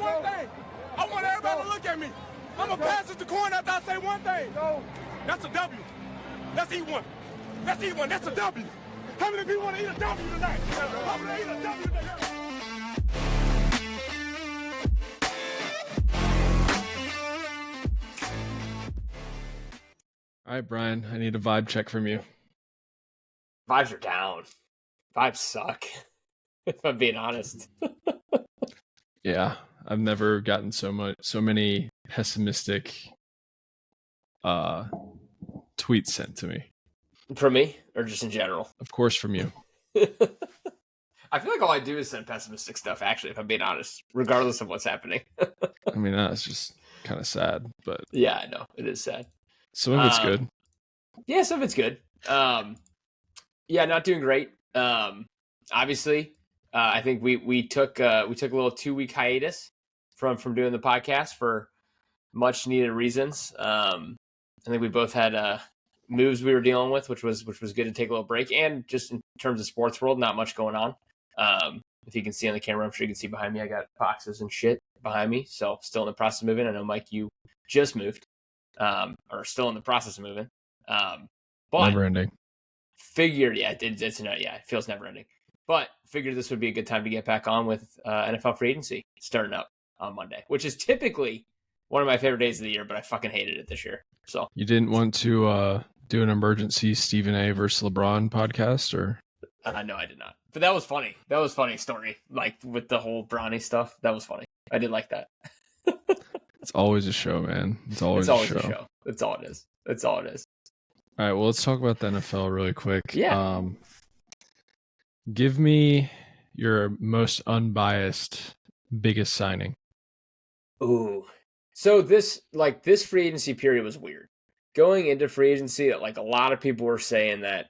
one thing. I want everybody to look at me. I'm going to pass it to coin after I say one thing. That's a W. Let's eat one. Let's eat one. That's a W. How many people want to eat a W tonight? How many eat a W tonight? All right, Brian, I need a vibe check from you. Vibes are down. Vibes suck, if I'm being honest. Yeah, I've never gotten so many pessimistic tweets sent to me. From me, or just in general? Of course, from you. I feel like all I do is send pessimistic stuff, actually, if I'm being honest, regardless of what's happening. I mean, that's just kind of sad, but yeah, I know. It is sad. Some of it's good. Yeah, some of it's good. Yeah, not doing great. Obviously, I think we took a little 2-week hiatus from doing the podcast for much needed reasons. I think we both had moves we were dealing with, which was good to take a little break, and just in terms of sports world, not much going on. If you can see on the camera, I'm sure you can see behind me, I got boxes and shit behind me. So still in the process of moving. I know, Mike, you just moved, or still in the process of moving. But never ending. Figured, it feels never ending. But figured this would be a good time to get back on with NFL free agency starting up on Monday, which is typically one of my favorite days of the year, but I fucking hated it this year. So you didn't want to do an emergency Stephen A. versus LeBron podcast, or? No, I did not. But that was funny. That was a funny story, like with the whole Bronny stuff. That was funny. I did like that. It's always a show, man. It's always a show. That's all it is. That's all it is. All right, well, let's talk about the NFL really quick. Yeah. Give me your most unbiased, biggest signing. Ooh. So this free agency period was weird. Going into free agency, like a lot of people were saying that,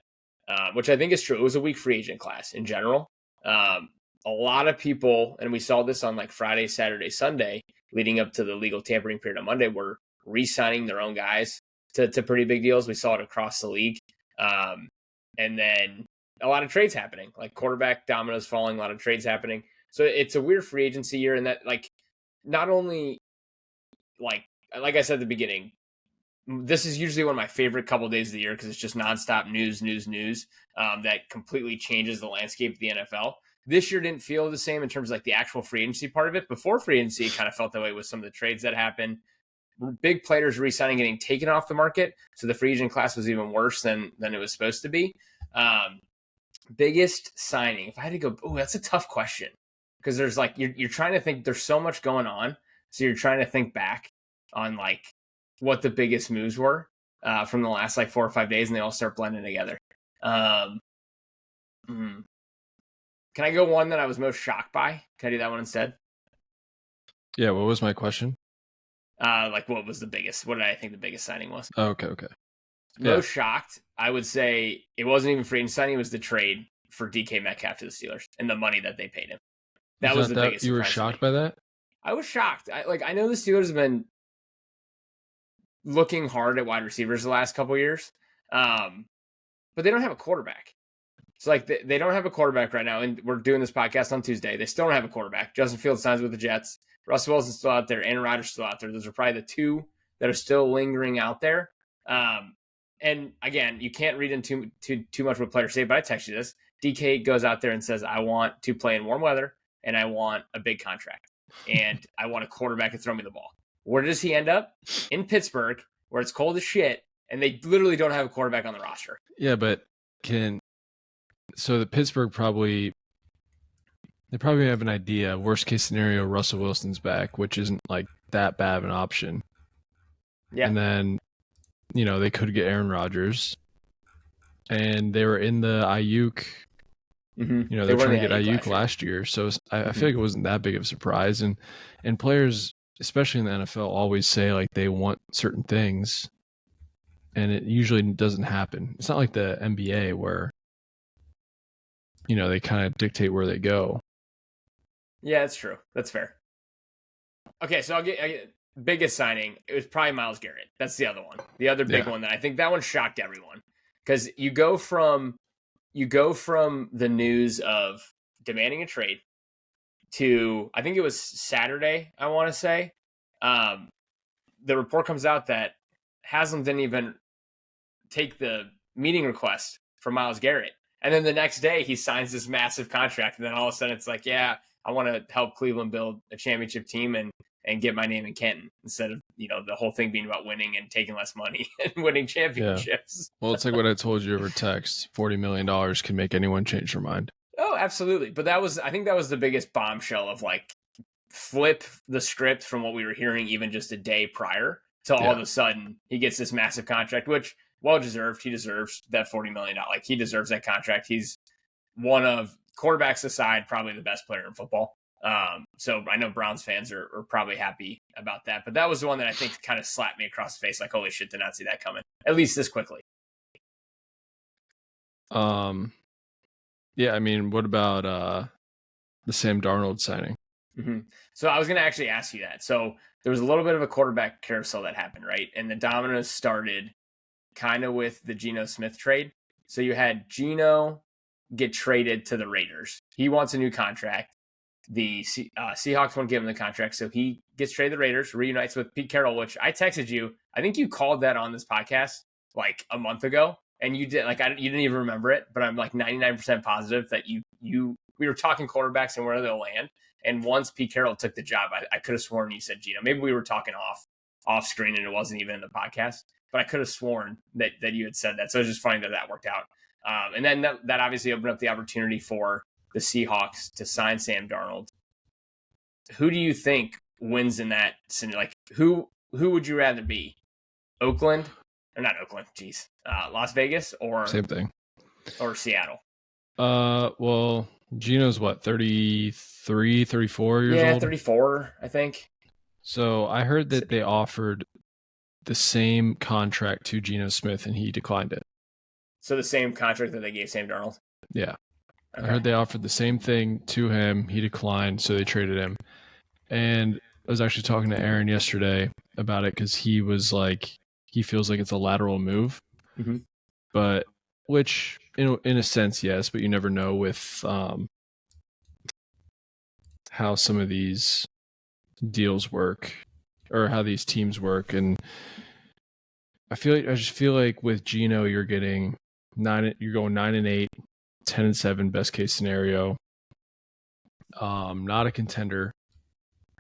which I think is true. It was a weak free agent class in general. A lot of people, and we saw this on like Friday, Saturday, Sunday, leading up to the legal tampering period on Monday, were re-signing their own guys to pretty big deals. We saw it across the league. And then a lot of trades happening, like quarterback dominoes falling, a lot of trades happening. So it's a weird free agency year. And that, like, not only, like I said at the beginning, this is usually one of my favorite couple of days of the year because it's just nonstop news that completely changes the landscape of the NFL. This year didn't feel the same in terms of like the actual free agency part of it. Before free agency, it kind of felt that way with some of the trades that happened. Big players re-signing, getting taken off the market. So the free agent class was even worse than it was supposed to be. Biggest signing. If I had to go, that's a tough question. Because there's like, you're trying to think, there's so much going on. So you're trying to think back on like what the biggest moves were from the last like 4 or 5 days, and they all start blending together. Can I go one that I was most shocked by? Can I do that one instead? Yeah, what was my question? Like what was the biggest? What did I think the biggest signing was? Oh, okay. Most shocked, I would say it wasn't even free agent signing. It was the trade for DK Metcalf to the Steelers and the money that they paid him. That was the biggest. You were shocked by that? I was shocked. I know the Steelers have been looking hard at wide receivers the last couple of years, but they don't have a quarterback. So like they don't have a quarterback right now, and we're doing this podcast on Tuesday. They still don't have a quarterback. Justin Fields signs with the Jets. Russell Wilson's still out there. Aaron Rodgers still out there. Those are probably the two that are still lingering out there. And again, you can't read into too much what players say, but I text you this. DK goes out there and says, I want to play in warm weather, and I want a big contract, and I want a quarterback to throw me the ball. Where does he end up? In Pittsburgh, where it's cold as shit, and they literally don't have a quarterback on the roster. Yeah, but so the Pittsburgh probably have an idea. Worst case scenario, Russell Wilson's back, which isn't like that bad of an option. Yeah. And then, they could get Aaron Rodgers. And they were in the Ayuk. Mm-hmm. They were trying to get Ayuk last year. So I feel like it wasn't that big of a surprise. And players, especially in the NFL, always say like they want certain things. And it usually doesn't happen. It's not like the NBA where, they kind of dictate where they go. Yeah, that's true. That's fair. Okay, so I'll get biggest signing. It was probably Myles Garrett. That's the other one. The other big one that I think that one shocked everyone. Because you go from the news of demanding a trade to, I think it was Saturday, I want to say, the report comes out that Haslam didn't even take the meeting request from Myles Garrett. And then the next day he signs this massive contract. And then all of a sudden it's like, yeah, I want to help Cleveland build a championship team and get my name in Kenton instead of, the whole thing being about winning and taking less money and winning championships. Yeah. Well, it's like what I told you over text. $40 million can make anyone change their mind. Oh, absolutely. But I think that was the biggest bombshell of like flip the script from what we were hearing even just a day prior to all of a sudden he gets this massive contract, which well-deserved. He deserves that $40 million. Like he deserves that contract. He's one of, quarterbacks aside, probably the best player in football. So I know Browns fans are probably happy about that, but that was the one that I think kind of slapped me across the face. Like, holy shit, did not see that coming, at least this quickly. Yeah, I mean, what about the Sam Darnold signing? Mm-hmm. So I was going to actually ask you that. So there was a little bit of a quarterback carousel that happened, right? And the dominoes started kind of with the Geno Smith trade. So you had Geno get traded to the Raiders. He wants a new contract. The Seahawks won't give him the contract, so he gets traded to the Raiders, reunites with Pete Carroll, which I texted you. I think you called that on this podcast like a month ago, and you did. Like, you didn't even remember it, but I'm like 99% positive that we were talking quarterbacks and where they'll land. And once Pete Carroll took the job, I could have sworn you said Geno. Maybe we were talking off screen and it wasn't even in the podcast, but I could have sworn that you had said that. So it's just funny that worked out. And then that obviously opened up the opportunity for the Seahawks to sign Sam Darnold. Who do you think wins in that scenario? Like, who would you rather be? Oakland? Or not Oakland, geez. Las Vegas or same thing. Or Seattle? Well, Geno's what, 33, 34 years old? Yeah, 34, I think. So I heard that they offered the same contract to Geno Smith and he declined it. So the same contract that they gave Sam Darnold? Yeah. Okay. I heard they offered the same thing to him. He declined, so they traded him. And I was actually talking to Aaron yesterday about it because he was like, he feels like it's a lateral move. Mm-hmm. But, which, in a sense, yes, but you never know with how some of these deals work or how these teams work. And I just feel like with Geno, you're going 9-8, 10-7, best case scenario. Not a contender.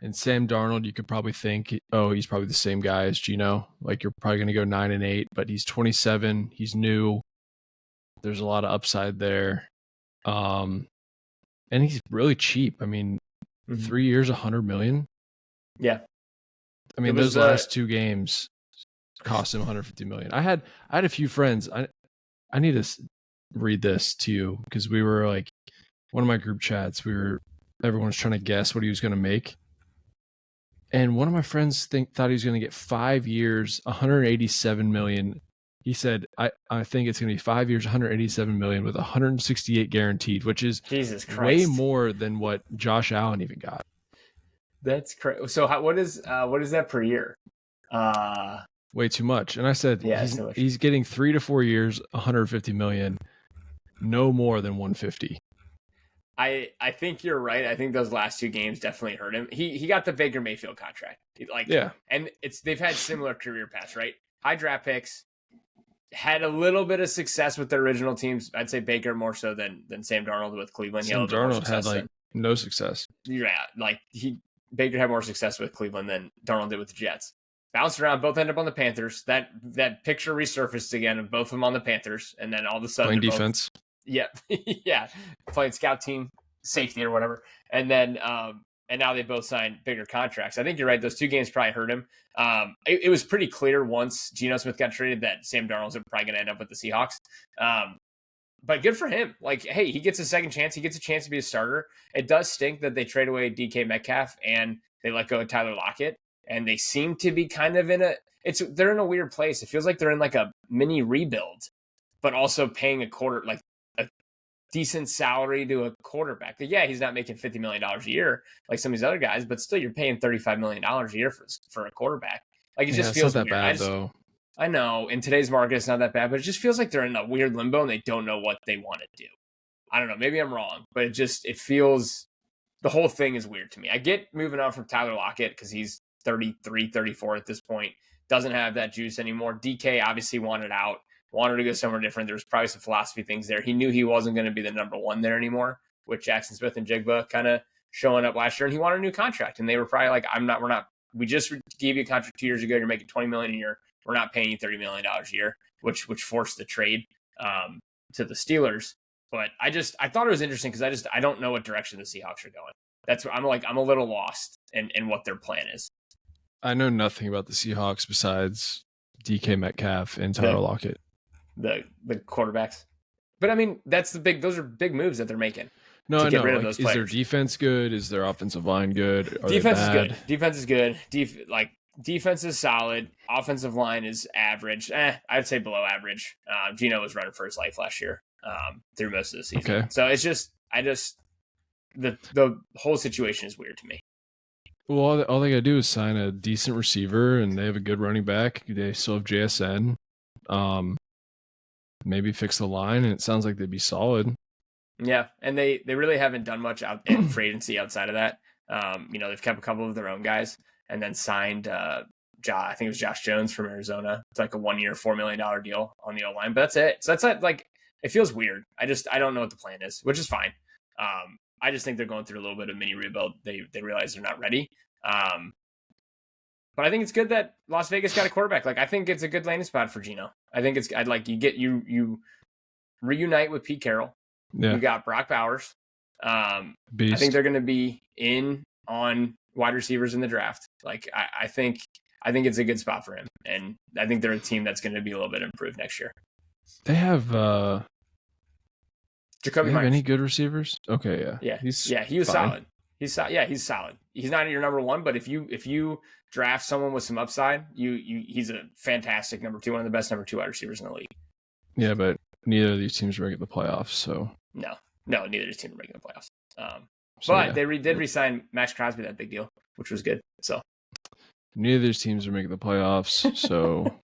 And Sam Darnold, you could probably think, oh, he's probably the same guy as Geno. Like, you're probably going to go 9-8, but he's 27. He's new. There's a lot of upside there. And he's really cheap. I mean, 3 years, $100 million. Yeah. I mean, those last two games cost him $150 million. I had a few friends. I need to read this to you because we were like, one of my group chats, everyone was trying to guess what he was going to make. And one of my friends thought he was going to get 5 years, $187 million. He said, I think it's going to be 5 years, $187 million with $168 guaranteed, which is Jesus Christ, way more than what Josh Allen even got. That's crazy. So what is that per year? Way too much. And I said, yeah, he's getting 3 to 4 years, $150 million, no more than 150. I think you're right. I think those last two games definitely hurt him. He got the Baker Mayfield contract. Yeah. And they've had similar career paths, right? High draft picks, had a little bit of success with the original teams. I'd say Baker more so than Sam Darnold with Cleveland. Sam Darnold had no success. Yeah, Baker had more success with Cleveland than Darnold did with the Jets. Bounced around, both ended up on the Panthers. That picture resurfaced again of both of them on the Panthers, and then all of a sudden playing defense. Yeah, yeah, playing scout team safety or whatever, and then and now they both signed bigger contracts. I think you're right; those two games probably hurt him. It was pretty clear once Geno Smith got traded that Sam Darnold's probably going to end up with the Seahawks. But good for him. Like, hey, he gets a second chance. He gets a chance to be a starter. It does stink that they trade away DK Metcalf and they let go of Tyler Lockett, and they seem to be kind of they're in a weird place. It feels like they're in like a mini rebuild, but also paying a decent salary to a quarterback. Yeah, he's not making $50 million a year like some of these other guys, but still you're paying $35 million a year for a quarterback. Like, it just feels not that weird. bad, though. I know in today's market it's not that bad, but it just feels like they're in a weird limbo and they don't know what they want to do. I don't know. Maybe I'm wrong, but it feels the whole thing is weird to me. I get moving on from Tyler Lockett because he's 33, 34 at this point. Doesn't have that juice anymore. DK obviously wanted out, wanted to go somewhere different. There was probably some philosophy things there. He knew he wasn't going to be the number one there anymore with Jackson Smith and Jigba kind of showing up last year, and he wanted a new contract. And they were probably like, we just gave you a contract 2 years ago. You're making $20 million a year. We're not paying you $30 million a year, which forced the trade to the Steelers. But I thought it was interesting because I don't know what direction the Seahawks are going. That's what I'm a little lost in what their plan is. I know nothing about the Seahawks besides DK Metcalf and Tyler Lockett. The quarterbacks. But I mean, those are big moves that they're making. No, I know. Rid of those is their defense good? Is their offensive line good? Defense is good. Defense is good. Defense is solid. Offensive line is average. I'd say below average. Geno was running for his life last year through most of the season. Okay. So it's just, the whole situation is weird to me. Well, all they got to do is sign a decent receiver, and they have a good running back. They still have JSN. Maybe fix the line, and it sounds like they'd be solid. Yeah, and they really haven't done much out in free agency outside of that. They've kept a couple of their own guys, and then signed I think it was Josh Jones from Arizona. It's like a 1 year, $4 million deal on the O-line, but that's it. So that's not, like, it feels weird. I don't know what the plan is, which is fine. I just think they're going through a little bit of mini rebuild. They realize they're not ready. But I think it's good that Las Vegas got a quarterback. Like, I think it's a good landing spot for Geno. I think you reunite with Pete Carroll. Yeah. You got Brock Bowers. Beast. I think they're going to be in on wide receivers in the draft. Like, I think it's a good spot for him, and I think they're a team that's going to be a little bit improved next year. They have Jacoby Myers. Any good receivers? Okay, yeah. He was solid. He's solid. He's not your number one, but if you draft someone with some upside, he's a fantastic number two, one of the best number two wide receivers in the league. Yeah, but neither of these teams are making the playoffs, so no, neither of these teams are making the playoffs. But they did re-sign Max Crosby, that big deal, which was good. So neither of these teams are making the playoffs. So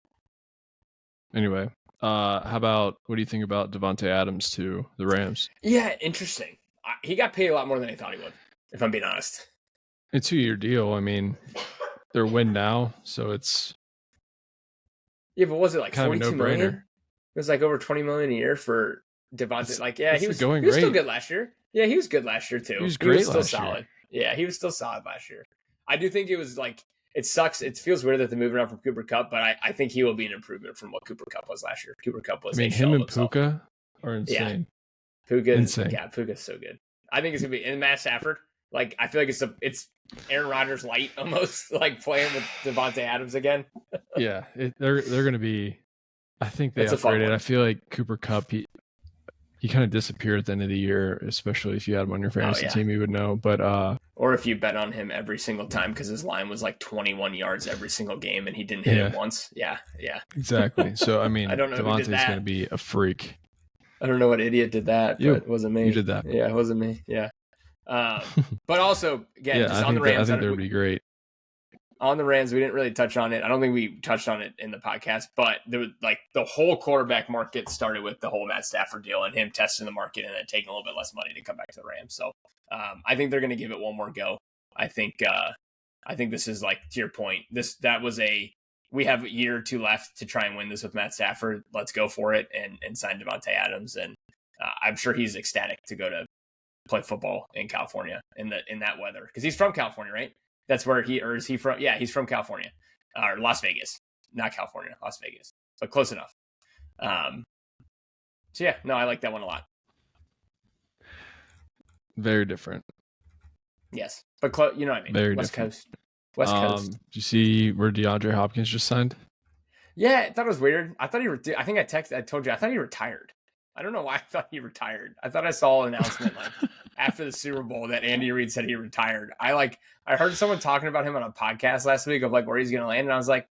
anyway, what do you think about Devontae Adams to the Rams? Yeah, interesting. He got paid a lot more than I thought he would, if I'm being honest. It's a 2-year deal. I mean, they're win now, so it's but was it like kind of a $42 no-brainer. million? It was like over $20 million a year for Devontae. He was great. Still good last year. Yeah, he was good last year too. He was great still last solid. Year. Yeah, he was still solid last year. I do think it was like, it sucks. It feels weird that they're moving on from Cooper Kupp, but I think he will be an improvement from what Cooper Kupp was last year. Cooper Kupp was. him and Puka are insane. Yeah. Puka, insane. Yeah, Puka's so good. I think it's gonna be, and Matt Stafford. Like, I feel like it's Aaron Rodgers light almost, like playing with Devontae Adams again. Yeah, they're gonna be. I think they upgraded. I feel like Cooper Kupp, he kind of disappeared at the end of the year, especially if you had him on your fantasy team, you would know. But or if you bet on him every single time because his line was like 21 yards every single game and he didn't hit it once. Yeah. Exactly. So I mean, I don't know Devontae's going to be a freak. I don't know what idiot did that, but it wasn't me. You did that. Yeah, it wasn't me. Yeah. But also, again, just on the Rams, I think that would be great. On the Rams, we didn't really touch on it. I don't think we touched on it in the podcast, but there was like the whole quarterback market started with the whole Matt Stafford deal and him testing the market and then taking a little bit less money to come back to the Rams. So I think they're going to give it one more go. I think this is, like, to your point, we have a year or two left to try and win this with Matt Stafford. Let's go for it and sign Devontae Adams. And I'm sure he's ecstatic to go to play football in California in that weather, because he's from California, right? That's where is he from? Yeah, he's from California, or Las Vegas, not California, Las Vegas, but close enough. So yeah, no, I like that one a lot. Very different. Yes, but you know what I mean. Very West different. Coast. West Coast. Do you see where DeAndre Hopkins just signed? Yeah, I thought it was weird. I told you, I thought he retired. I don't know why I thought he retired. I thought I saw an announcement like after the Super Bowl that Andy Reid said he retired. I heard someone talking about him on a podcast last week of like where he's going to land, and I was like,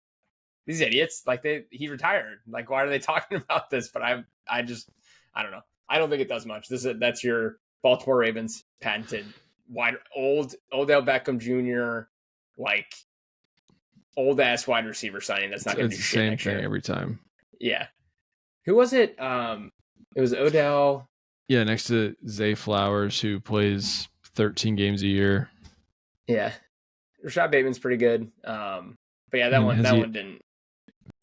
these idiots, like he retired. Like, why are they talking about this? But I don't know. I don't think it does much. That's your Baltimore Ravens patented Odell Beckham Jr. like old ass wide receiver signing. That's not going to do shit next year. Same thing every time. Yeah. Who was it? It was Odell. Yeah, next to Zay Flowers, who plays 13 games a year. Yeah. Rashad Bateman's pretty good. But yeah, that one didn't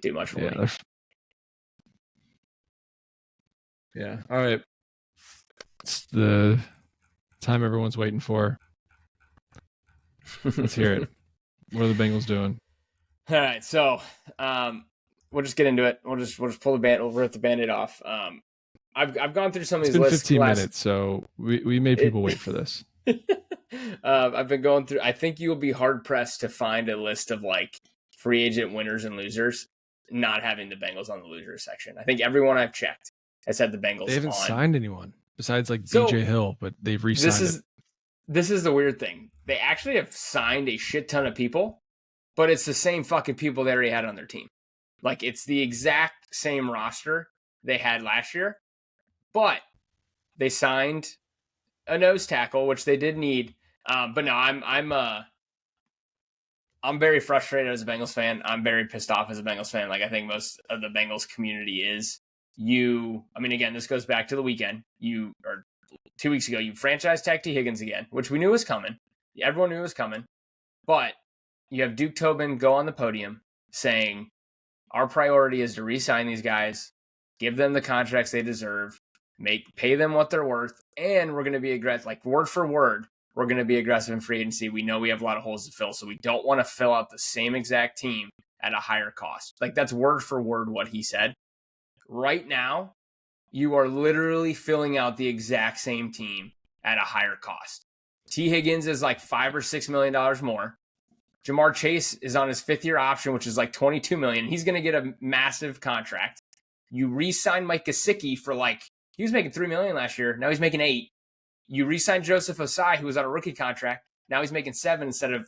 do much for me. Yeah. All right. It's the time everyone's waiting for. Let's hear it. What are the Bengals doing? All right, so we'll just get into it. We'll just pull the band. We'll rip the Band-Aid off. I've gone through some of these lists. It's been 15 minutes, so we made people wait for this. I've been going through. I think you'll be hard pressed to find a list of like free agent winners and losers not having the Bengals on the losers section. I think everyone I've checked has had the Bengals. They haven't signed anyone besides like So, BJ Hill, but they've re-signed This is the weird thing. They actually have signed a shit ton of people, but it's the same fucking people they already had on their team. Like, it's the exact same roster they had last year, but they signed a nose tackle, which they did need. But no, I'm very frustrated as a Bengals fan. I'm very pissed off as a Bengals fan. Like, I think most of the Bengals community is. Again, this goes back to the weekend. 2 weeks ago, you franchise tag T. Higgins again, which we knew was coming. Everyone knew it was coming. But you have Duke Tobin go on the podium saying, our priority is to re-sign these guys, give them the contracts they deserve, pay them what they're worth, and we're going to be aggressive. Like, word for word, we're going to be aggressive in free agency. We know we have a lot of holes to fill, so we don't want to fill out the same exact team at a higher cost. Like, that's word for word what he said. Right now, you are literally filling out the exact same team at a higher cost. T. Higgins is like $5 or $6 million more. Jamar Chase is on his 5th-year option, which is like $22 million. He's going to get a massive contract. You re-sign Mike Gesicki for he was making $3 million last year. Now he's making $8 million. You re-sign Joseph Osai, who was on a rookie contract. Now he's making $7 million instead of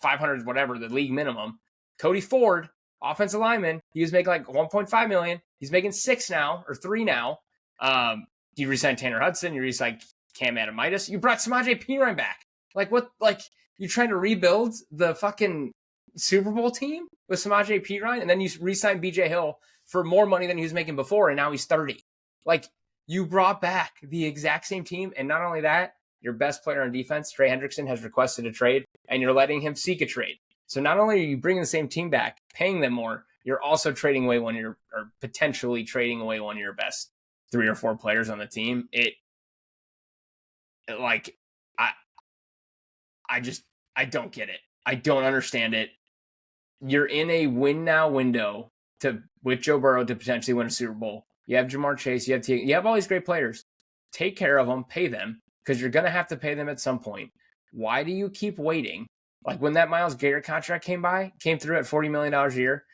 500, whatever the league minimum. Cody Ford, offensive lineman, he was making like $1.5 million. He's making $6 million now, or $3 million now. You re-signed Tanner Hudson. You re-signed Cam Adamitis. You brought Samaje Perine back. Like, what? Like, you're trying to rebuild the fucking Super Bowl team with Samaje Perine, and then you re-signed BJ Hill for more money than he was making before, and now he's 30. Like, you brought back the exact same team, and not only that, your best player on defense, Trey Hendrickson, has requested a trade, and you're letting him seek a trade. So not only are you bringing the same team back, paying them more, you're also trading away potentially trading away one of your best 3 or 4 players on the team. I don't get it. I don't understand it. You're in a win now window with Joe Burrow to potentially win a Super Bowl. You have Jamar Chase. You have all these great players. Take care of them. Pay them, because you're going to have to pay them at some point. Why do you keep waiting? Like, when that Myles Garrett contract came through at $40 million a year,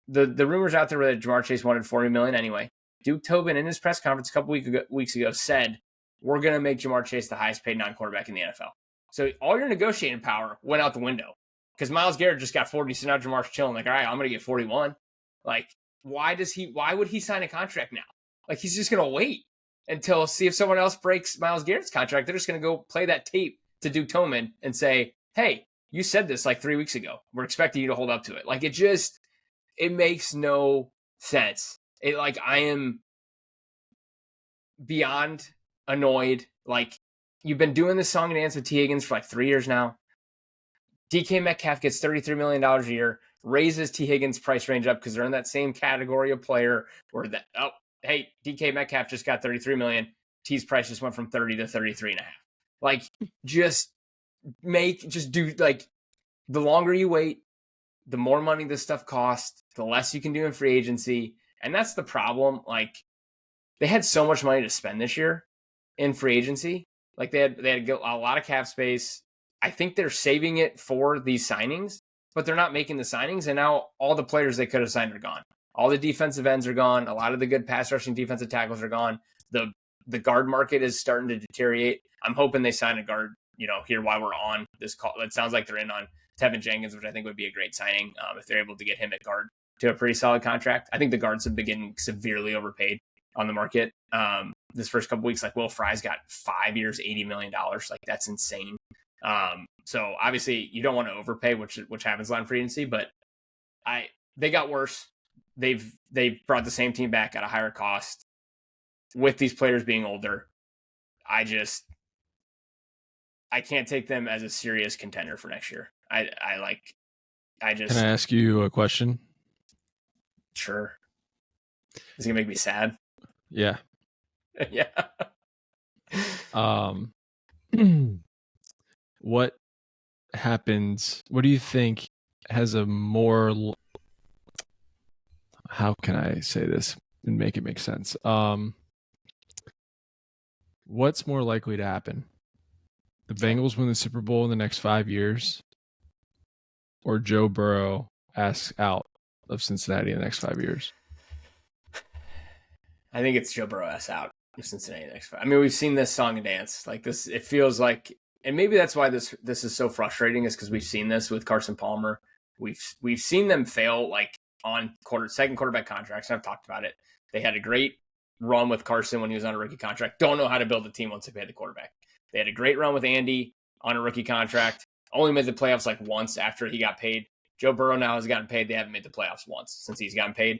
the rumors out there were that Jamar Chase wanted $40 million anyway. Duke Tobin, in his press conference a couple weeks ago, said, we're going to make Jamar Chase the highest paid non-quarterback in the NFL. So all your negotiating power went out the window, because Myles Garrett just got 40, so now Jamar's chilling. Like, all right, I'm going to get 41. Like, why would he sign a contract now? Like, he's just going to wait until see if someone else breaks Myles Garrett's contract. They're just going to go play that tape to Duke Tobin and say, hey, you said this like 3 weeks ago. We're expecting you to hold up to it. Like, it makes no sense. I am beyond annoyed. Like, you've been doing this song and dance with T. Higgins for like 3 years now. DK Metcalf gets $33 million a year, raises T. Higgins' price range up because they're in that same category of player where hey, DK Metcalf just got $33 million. T's price just went from 30 to 33.5. Like, the longer you wait, the more money this stuff costs, the less you can do in free agency. And that's the problem. Like, they had so much money to spend this year in free agency. Like, they had a lot of cap space. I think they're saving it for these signings, but they're not making the signings. And now all the players they could have signed are gone. All the defensive ends are gone. A lot of the good pass rushing defensive tackles are gone. The guard market is starting to deteriorate. I'm hoping they sign a guard, here while we're on this call. It sounds like they're in on Tevin Jenkins, which I think would be a great signing if they're able to get him at guard to a pretty solid contract. I think the guards have been getting severely overpaid on the market this first couple weeks. Like, Will Fry's got 5 years, $80 million. Like, that's insane. So obviously you don't want to overpay, which happens a lot in free agency, but they got worse. They've brought the same team back at a higher cost with these players being older. I I can't take them as a serious contender for next year. I just. Can I ask you a question? Sure. Is it gonna make me sad? Yeah. Yeah. What happens? What do you think has a more? How can I say this and make it make sense? What's more likely to happen? The Bengals win the Super Bowl in the next 5 years, or Joe Burrow asks out of Cincinnati in the next 5 years? I think it's Joe Burrow out of Cincinnati next. I mean, we've seen this song and dance like this. It feels like, and maybe that's why this is so frustrating, is because we've seen this with Carson Palmer. We've seen them fail like on second quarterback contracts. And I've talked about it. They had a great run with Carson when he was on a rookie contract. Don't know how to build a team once they pay the quarterback. They had a great run with Andy on a rookie contract. Only made the playoffs like once after he got paid. Joe Burrow now has gotten paid. They haven't made the playoffs once since he's gotten paid.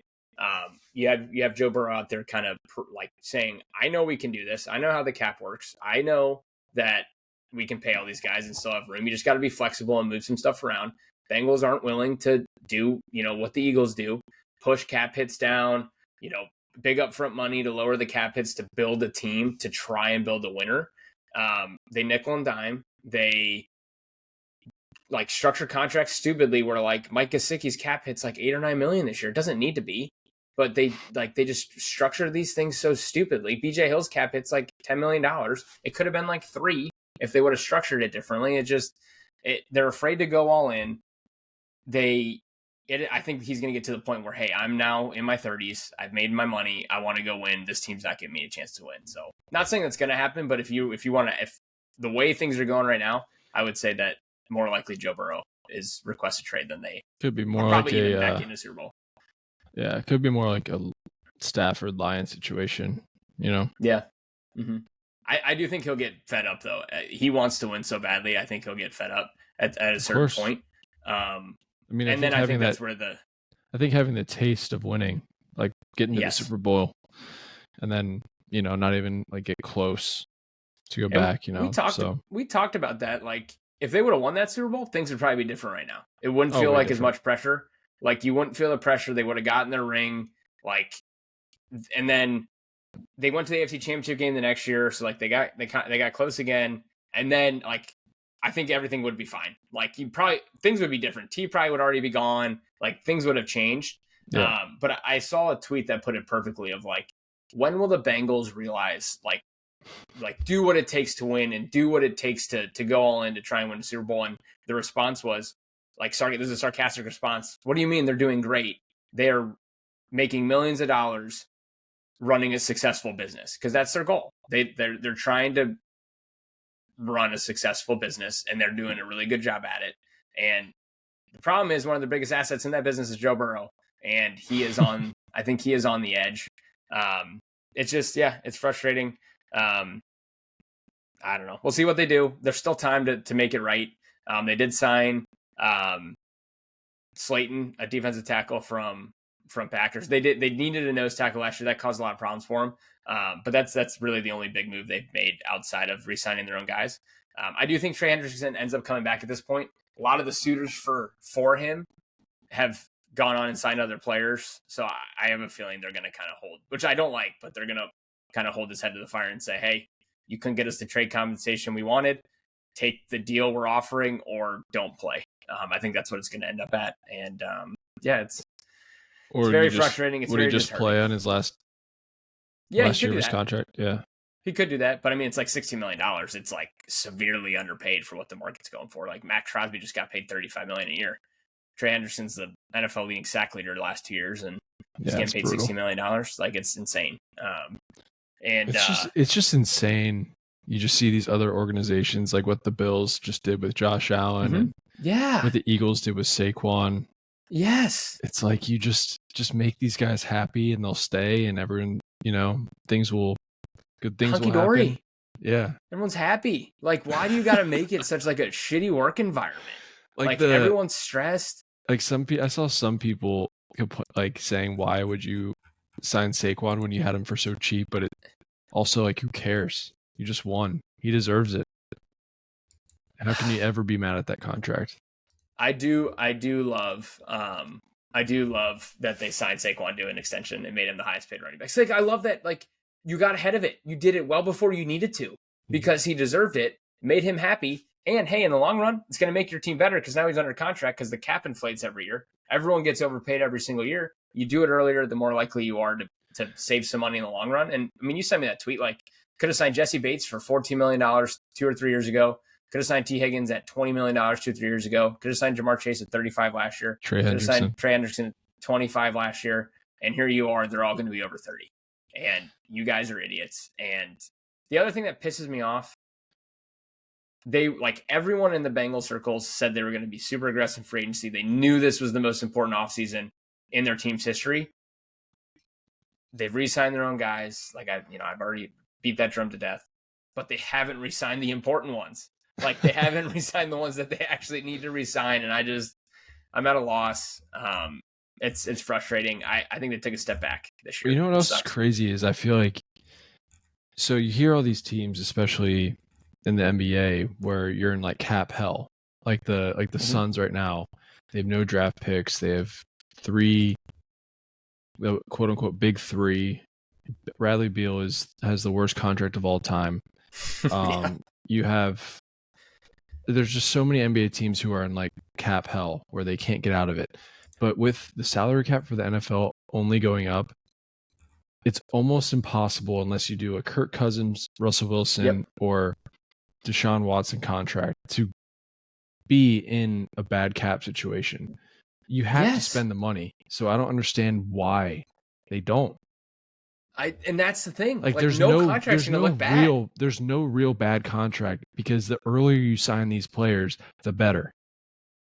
You have Joe Burrow out there kind of like saying, I know we can do this. I know how the cap works. I know that we can pay all these guys and still have room. You just got to be flexible and move some stuff around. Bengals aren't willing to do, what the Eagles do, push cap hits down, big upfront money to lower the cap hits to build a team to try and build a winner. They nickel and dime. They like structure contracts stupidly where like Mike Gesicki's cap hits like $8 or $9 million this year. It doesn't need to be, but they just structure these things so stupidly. BJ Hill's cap hits like $10 million. It could have been like $3 million if they would have structured it differently. They're afraid to go all in. I think he's going to get to the point where, hey, I'm now in my 30s. I've made my money. I want to go win. This team's not giving me a chance to win. So not saying that's going to happen, but if the way things are going right now, I would say that more likely Joe Burrow is request a trade than they could be more probably like even back in the Super Bowl. Yeah, it could be more like a Stafford Lions situation, Yeah. Mm-hmm. I do think he'll get fed up though. He wants to win so badly. I think he'll get fed up at a certain point. I think that's where I think having the taste of winning, like getting to the Super Bowl, and then not even like get close to go back. We talked about that. Like if they would have won that Super Bowl, things would probably be different right now. It wouldn't feel like as much pressure. Like you wouldn't feel the pressure. They would have gotten their ring. Like, and then they went to the AFC Championship game the next year. So like they got close again, and then like. I think everything would be fine. Like things would be different. T probably would already be gone. Like things would have changed. Yeah. But I saw a tweet that put it perfectly of like, when will the Bengals realize like do what it takes to win and do what it takes to go all in to try and win the Super Bowl? And the response was like, sorry, this is a sarcastic response. What do you mean they're doing great? They're making millions of dollars running a successful business because that's their goal. They're trying to run a successful business and they're doing a really good job at it. And the problem is one of the biggest assets in that business is Joe Burrow. And he is I think he is on the edge. It's just, it's frustrating. I don't know. We'll see what they do. There's still time to make it right. They did sign Slayton, a defensive tackle from Packers. They needed a nose tackle last year. That caused a lot of problems for him. But that's really the only big move they've made outside of re-signing their own guys. I do think Trey Hendrickson ends up coming back at this point. A lot of the suitors for him have gone on and signed other players. So I have a feeling they're going to kind of hold, which I don't like, but they're going to kind of hold his head to the fire and say, hey, you couldn't get us the trade compensation we wanted. Take the deal we're offering or don't play. I think that's what it's going to end up at. And it's very frustrating. It's would very he just play on his last year of his contract? Yeah. He could do that, but I mean, it's like $16 million. It's like severely underpaid for what the market's going for. Like Max Crosby just got paid $35 million a year. Trey Henderson's the NFL leading sack leader the last 2 years, and he's getting paid $16 million. Like it's insane. It's just insane. You just see these other organizations like what the Bills just did with Josh Allen, and what the Eagles did with Saquon. Yes, it's like you just make these guys happy, and they'll stay, and everyone, good things will happen. Yeah, everyone's happy. Like, why do you got to make it such like a shitty work environment? Like everyone's stressed. Like I saw some people like saying, "Why would you sign Saquon when you had him for so cheap?" But it also like, who cares? You just won. He deserves it. How can you ever be mad at that contract? I do love that they signed Saquon to an extension and made him the highest paid running back. So, like, I love that, like, you got ahead of it. You did it well before you needed to because he deserved it, made him happy. And hey, in the long run, it's going to make your team better because now he's under contract because the cap inflates every year. Everyone gets overpaid every single year. You do it earlier, the more likely you are to save some money in the long run. And I mean, you sent me that tweet, like, could have signed Jesse Bates for $14 million 2 or 3 years ago. Could have signed T. Higgins at $20 million 2 or 3 years ago. Could have signed Jamar Chase at 35 last year. Trey Could have signed Hendrickson. Trey Hendrickson at 25 last year. And here you are, they're all going to be over 30. And you guys are idiots. And the other thing that pisses me off, everyone in the Bengals circles said they were going to be super aggressive free agency. They knew this was the most important offseason in their team's history. They've re-signed their own guys. Like, I've already beat that drum to death, but they haven't re-signed the important ones. Like, they haven't re-signed the ones that they actually need to re-sign. And I'm at a loss. It's frustrating. I think they took a step back this year. You know what else is crazy is I feel like, so you hear all these teams, especially in the NBA, where you're in like cap hell, like the Suns right now. They have no draft picks. They have 3, the quote unquote big 3. Bradley Beal has the worst contract of all time. There's just so many NBA teams who are in like cap hell where they can't get out of it. But with the salary cap for the NFL only going up, it's almost impossible unless you do a Kirk Cousins, Russell Wilson, or Deshaun Watson contract to be in a bad cap situation. You have to spend the money. So I don't understand why they don't. And that's the thing. Like there's no real bad contract because the earlier you sign these players, the better.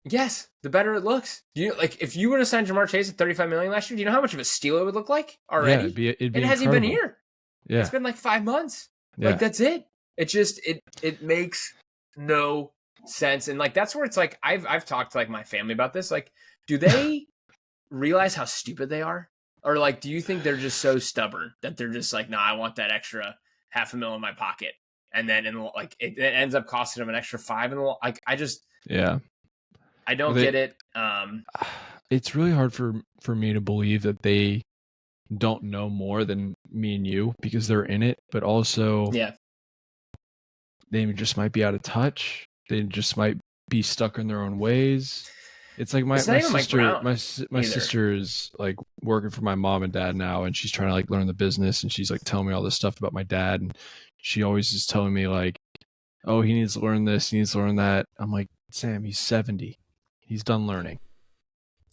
Yes, the better it looks. If you were to sign Jamar Chase at $35 million last year, do you know how much of a steal it would look like already? Yeah, it'd be it hasn't even been here. Yeah. It's been like 5 months. Yeah. Like, that's it. It just it makes no sense. And like that's where it's like I've talked to like my family about this. Like, do they realize how stupid they are? Or like, do you think they're just so stubborn that they're just like, I want that extra $500,000 in my pocket, and then it ends up costing them an extra $5 million? I don't get it. It's really hard for me to believe that they don't know more than me and you because they're in it, but also they just might be out of touch. They just might be stuck in their own ways. It's like my sister is like working for my mom and dad now, and she's trying to like learn the business, and she's like telling me all this stuff about my dad, and she always is telling me like, oh, he needs to learn this, he needs to learn that. I'm like, Sam, he's 70. He's done learning.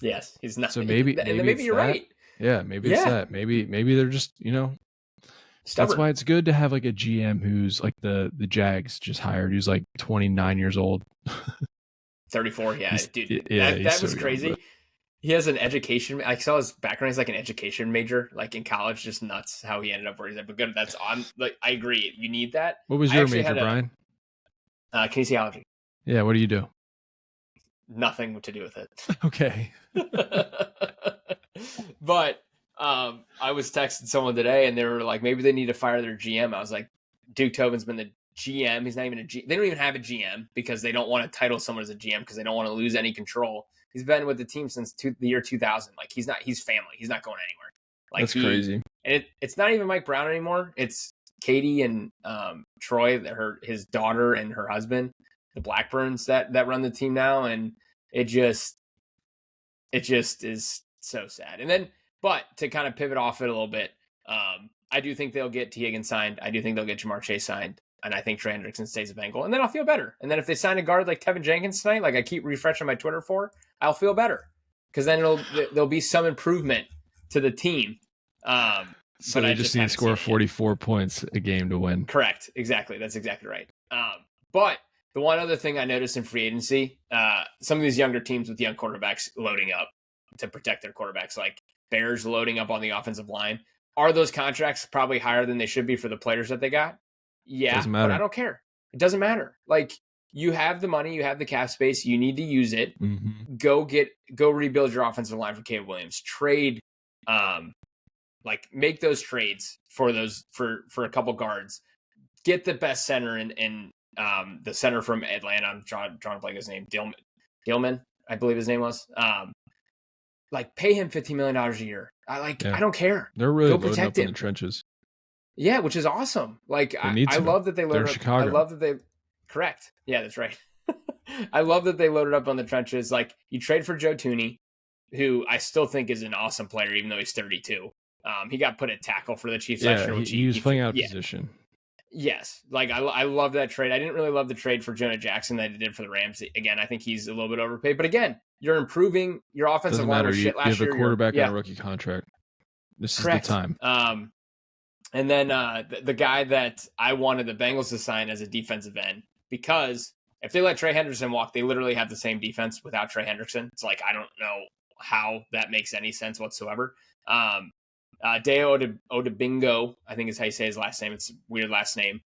Yes, he's not. So maybe you're right. Yeah, maybe it's that. Maybe they're just, stubborn. That's why it's good to have like a GM who's like the Jags just hired, who's like 29 years old. 34, dude. That was crazy. He has an education. I saw his background. He's like an education major, like in college. Just nuts how he ended up where he's at. But good, that's on. Like, I agree. You need that. What was your major, Brian? Kinesiology. Yeah. What do you do? Nothing to do with it. Okay. But I was texting someone today, and they were like, maybe they need to fire their GM. I was like, Duke Tobin's been the GM. He's not even a GM. They don't even have a GM because they don't want to title someone as a GM because they don't want to lose any control. He's been with the team since the year 2000. Like, he's family. He's not going anywhere. Like, that's crazy. And it's not even Mike Brown anymore. It's Katie and Troy, his daughter and her husband, the Blackburns that run the team now. And it just is so sad. And then, but to kind of pivot off it a little bit, I do think they'll get T. Higgins signed. I do think they'll get Jamar Chase signed. And I think Trey Hendrickson stays a Bengal. And then I'll feel better. And then if they sign a guard like Tevin Jenkins tonight, like I keep refreshing my Twitter for, I'll feel better. Because then there'll be some improvement to the team. So they just need to score 44 points a game to win. Correct. Exactly. That's exactly right. But the one other thing I noticed in free agency, some of these younger teams with young quarterbacks loading up to protect their quarterbacks, like Bears loading up on the offensive line. Are those contracts probably higher than they should be for the players that they got? Yeah, but I don't care. It doesn't matter. Like, you have the money, you have the cap space, you need to use it. Mm-hmm. Go rebuild your offensive line for Caleb Williams. Trade, make those trades for a couple guards. Get the best center in the center from Atlanta. I'm drawing a blank his name. Dillman, I believe his name was. Like pay him $15 million a year. I don't care. They're really Go loading protect up in him. the trenches. Yeah, which is awesome. Like I love that they loaded up. Chicago. I love that they correct. Yeah, that's right. I love that they loaded up on the trenches. Like you trade for Joe Tooney, who I still think is an awesome player, even though he's 32. He got put at tackle for the Chiefs last year. Which he was playing out of position. Yes, like I love that trade. I didn't really love the trade for Jonah Jackson that he did for the Rams. Again, I think he's a little bit overpaid. But again, you're improving your offensive line was shit last year. You have a quarterback on a rookie contract. This Correct. is the time. And then the guy that I wanted the Bengals to sign as a defensive end, because if they let Trey Hendrickson walk, they literally have the same defense without Trey Hendrickson. It's like I don't know how that makes any sense whatsoever. Deo Odebingo, I think is how you say his last name. It's a weird last name.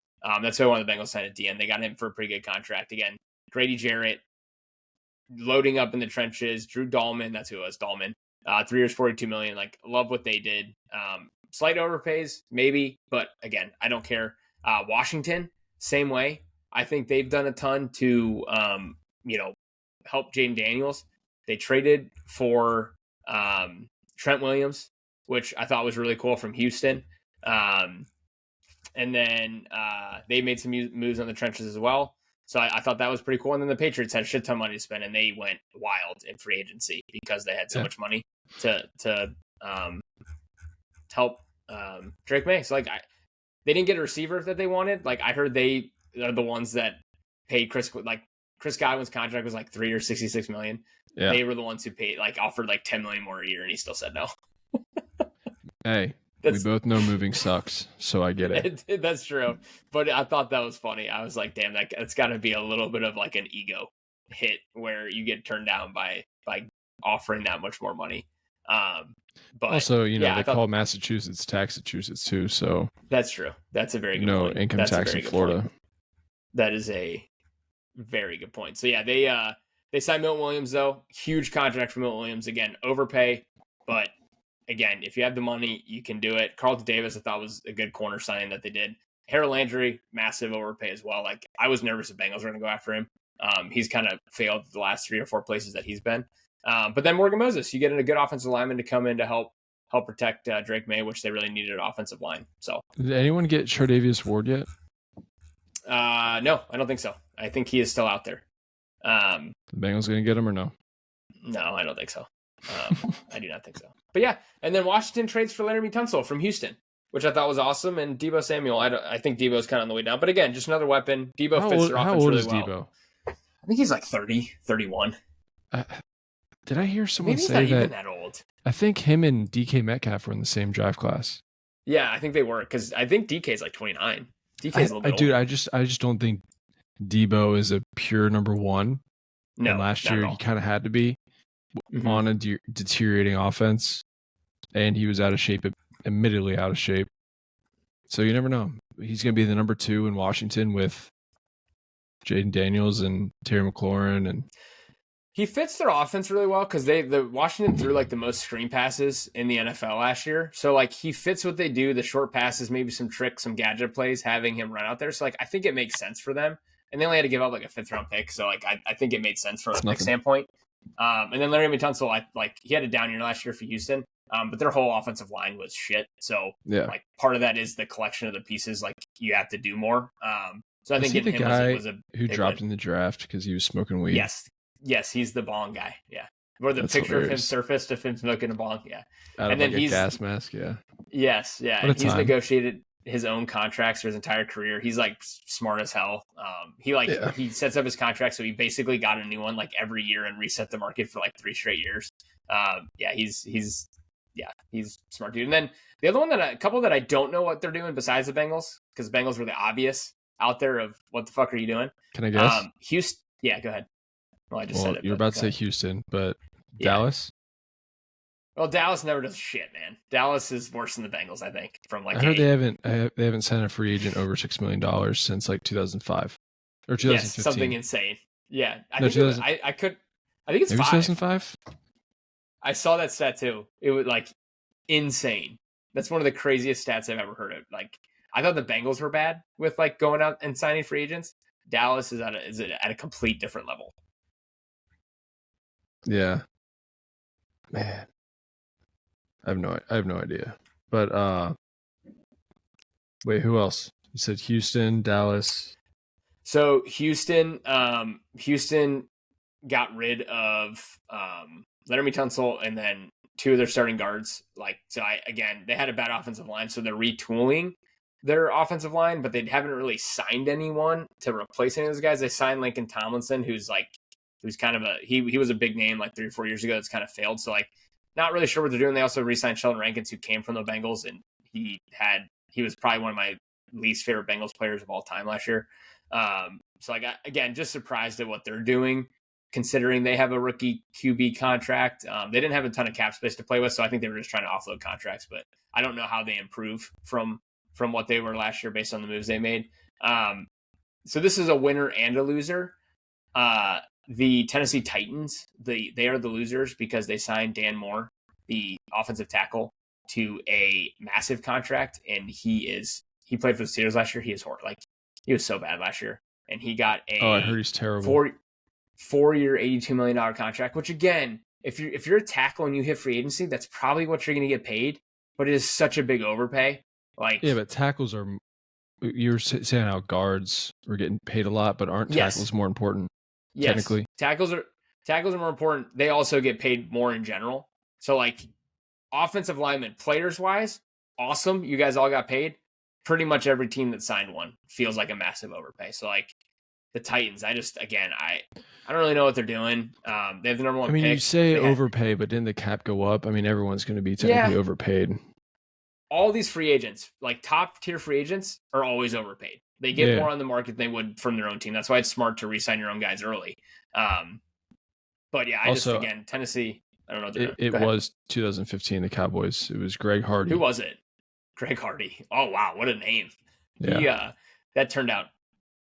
That's who I wanted the Bengals signed at the end. They got him for a pretty good contract. Again, Grady Jarrett loading up in the trenches. Drew Dahlman, that's who it was, Dahlman. 3 years, $42 million. Like, love what they did. Slight overpays, maybe, but again, I don't care. Washington, same way. I think they've done a ton to, help Jaden Daniels. They traded for Trent Williams, which I thought was really cool from Houston. And then they made some moves on the trenches as well. So I thought that was pretty cool. And then the Patriots had a shit ton of money to spend, and they went wild in free agency because they had so much money to help Drake May. So they didn't get a receiver that they wanted. Like I heard they are the ones that paid Chris Godwin's contract was like $3 or $66 million. Yeah. They were the ones who paid, offered like $10 million more a year, and he still said no. Hey, we both know moving sucks, so I get it. That's true. But I thought that was funny. I was like, damn, that's got to be a little bit of like an ego hit where you get turned down by offering that much more money. But also, they call Massachusetts Taxachusetts too, so that's true. That's a very good point. No income tax in Florida. Point. That is a very good point. So yeah, they signed Milton Williams though. Huge contract for Milton Williams. Again, overpay, but again, if you have the money, you can do it. Carlton Davis, I thought was a good corner signing that they did. Harold Landry, massive overpay as well. Like I was nervous if Bengals were going to go after him. He's kind of failed the last 3 or 4 places that he's been. But then Morgan Moses, you get in a good offensive lineman to come in to help protect Drake May, which they really needed an offensive line. So did anyone get Chardavius Ward yet? No, I don't think so. I think he is still out there. The Bengals going to get him or no? No, I don't think so. I do not think so. But yeah, and then Washington trades for Laramie Tunsil from Houston, which I thought was awesome. And Deebo Samuel, I think Deebo's kind of on the way down. But again, just another weapon. Deebo fits their offense really well. How old is Deebo? I think he's like 30, 31. Did I hear someone Maybe he's say not even that old? I think him and DK Metcalf were in the same draft class. Yeah, I think they were, because I think DK's like 29. DK's a little bit older. Dude, I just don't think Deebo is a pure number one. No, and last year he kind of had to be on a deteriorating offense, and he was out of shape, admittedly out of shape. So you never know. He's going to be the number 2 in Washington with Jaden Daniels and Terry McLaurin, and he fits their offense really well because the Washington threw like the most screen passes in the NFL last year. So like he fits what they do, the short passes, maybe some tricks, some gadget plays, having him run out there. So like I think it makes sense for them. And they only had to give up like a 5th round pick. So like I think it made sense from a pick standpoint. And then Larry Tunsil, he had a down year last year for Houston. But their whole offensive line was shit. So like part of that is the collection of the pieces. Like you have to do more. So I think the guy was who dropped in the draft because he was smoking weed. Yes, he's the bong guy. Yeah. Where the picture of him surfaced of him smoking a bong. Yeah. And then he's a gas mask. Yeah. Yes. Yeah. And he's negotiated his own contracts for his entire career. He's like smart as hell. He sets up his contract. So he basically got a new one like every year and reset the market for like 3 straight years. He's smart dude. And then the other one a couple that I don't know what they're doing besides the Bengals, because the Bengals were the obvious out there of what the fuck are you doing? Can I guess? Houston. Yeah, go ahead. Well, I just said it. You're about to say Houston, but Dallas? Well, Dallas never does shit, man. Dallas is worse than the Bengals, I think. I heard they haven't signed a free agent over $6 million since like 2005 or 2015. Yes, something insane. Yeah, I think it's 5. 2005. I saw that stat too. It was like insane. That's one of the craziest stats I've ever heard of. Like I thought the Bengals were bad with like going out and signing free agents. Dallas is at a complete different level. Yeah, man, I have no idea. But wait, who else? You said Houston, Dallas. So Houston got rid of Laramie Tunsil and then two of their starting guards. They had a bad offensive line, so they're retooling their offensive line, but they haven't really signed anyone to replace any of those guys. They signed Lincoln Tomlinson, who's kind of he was a big name like 3 or 4 years ago. That's kind of failed. So not really sure what they're doing. They also re-signed Sheldon Rankins, who came from the Bengals, and he was probably one of my least favorite Bengals players of all time last year. Again, just surprised at what they're doing, considering they have a rookie QB contract. They didn't have a ton of cap space to play with, so I think they were just trying to offload contracts, but I don't know how they improve from what they were last year based on the moves they made. So this is a winner and a loser. The Tennessee Titans, they are the losers because they signed Dan Moore, the offensive tackle, to a massive contract, and he played for the Steelers last year. He is horrible. He was so bad last year, and he got I heard he's terrible. 4-year, $82 million contract. Which again, if you're a tackle and you hit free agency, that's probably what you're going to get paid. But it is such a big overpay. Yeah, but tackles are. You were saying how guards were getting paid a lot, but aren't tackles more important? Yes, technically, tackles are more important. They also get paid more in general. So offensive linemen, players wise, awesome. You guys all got paid. Pretty much every team that signed one feels like a massive overpay. So the Titans, I don't really know what they're doing. They have the number one pick. You say overpay, but didn't the cap go up? Everyone's going to be technically overpaid. All these free agents, top tier free agents, are always overpaid. They get more on the market than they would from their own team. That's why it's smart to re-sign your own guys early. But yeah, Tennessee, I don't know. It was 2015, the Cowboys. It was Greg Hardy. Who was it? Greg Hardy. Oh, wow. What a name. Yeah. That turned out.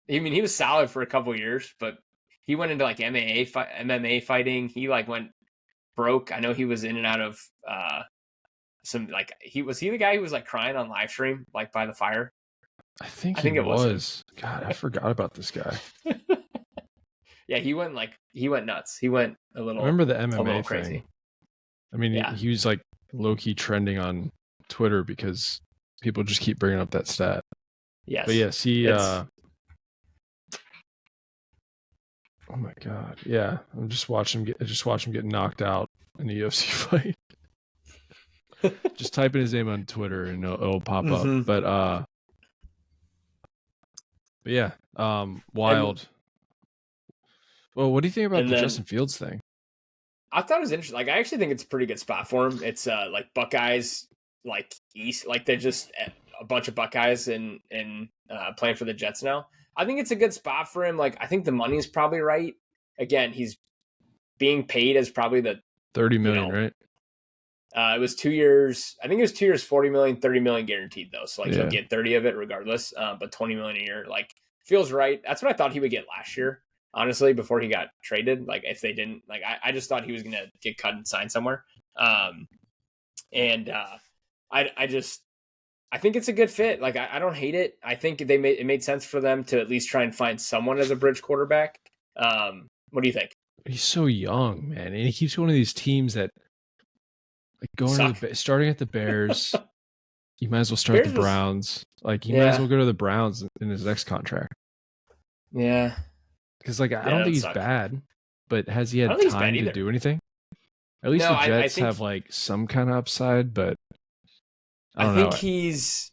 He was solid for a couple of years, but he went into MMA fighting. He went broke. I know he was in and out of was he the guy who was crying on live stream by the fire? I think it was. God, I forgot about this guy. Yeah, he went nuts. He went a little. I remember the MMA thing. Crazy. He was low key trending on Twitter because people just keep bringing up that stat. Yes. But yes, oh my God! Yeah, I just watch him get knocked out in a UFC fight. Just type in his name on Twitter and it'll pop up. But yeah, wild. Well, what do you think about the Justin Fields thing? I thought it was interesting. I actually think it's a pretty good spot for him. It's Buckeyes, East, they're just a bunch of Buckeyes and playing for the Jets now. I think it's a good spot for him. I think the money's probably right. Again, he's being paid as probably the $30 million, right? It was 2 years. I think it was 2 years, $40 million, $30 million guaranteed though. So he'll get 30 of it regardless. But $20 million a year, feels right. That's what I thought he would get last year. Honestly, before he got traded, if they didn't, I just thought he was going to get cut and signed somewhere. I think it's a good fit. I don't hate it. I think it made sense for them to at least try and find someone as a bridge quarterback. What do you think? He's so young, man, and he keeps going to these teams that starting at the Bears. You might as well start the Browns. Might as well go to the Browns in his next contract. Yeah. Because I don't think he's bad, but has he had time to do anything? At least the Jets have some kind of upside, but I don't know. He's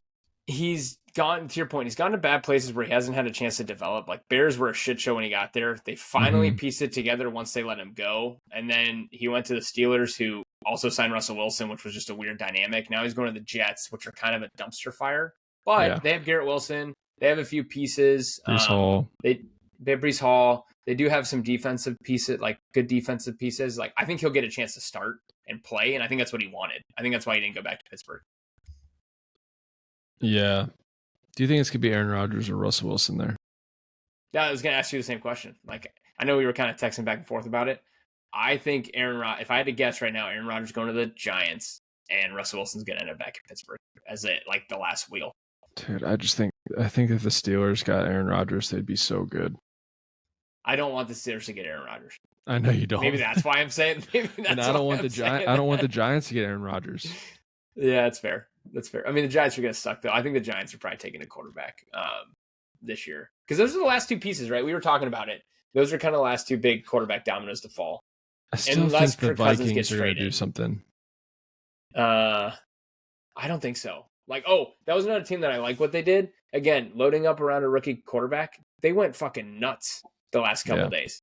gone, to your point, he's gone to bad places where he hasn't had a chance to develop. Bears were a shit show when he got there. They finally pieced it together once they let him go. And then he went to the Steelers, who also signed Russell Wilson, which was just a weird dynamic. Now he's going to the Jets, which are kind of a dumpster fire. But they have Garrett Wilson. They have a few pieces. Breece Hall. They have Breece Hall. They do have some defensive pieces, good defensive pieces. I think he'll get a chance to start and play, and I think that's what he wanted. I think that's why he didn't go back to Pittsburgh. Yeah. Do you think it's going to be Aaron Rodgers or Russell Wilson there? Yeah, I was going to ask you the same question. I know we were kind of texting back and forth about it. I think if I had to guess right now, Aaron Rodgers going to the Giants and Russell Wilson's going to end up back in Pittsburgh as the last wheel. Dude, I think if the Steelers got Aaron Rodgers, they'd be so good. I don't want the Steelers to get Aaron Rodgers. I know you don't. Maybe that's why I'm saying. Maybe that's and I don't want the Giants. I don't want the Giants to get Aaron Rodgers. Yeah, that's fair. That's fair. I mean, the Giants are going to suck though. I think the Giants are probably taking a quarterback this year because those are the last two pieces, right? We were talking about it. Those are kind of the last two big quarterback dominoes to fall. I still think the Vikings are going to do something. I don't think so. Like, that was another team that I like what they did. Again, loading up around a rookie quarterback. They went fucking nuts the last couple days.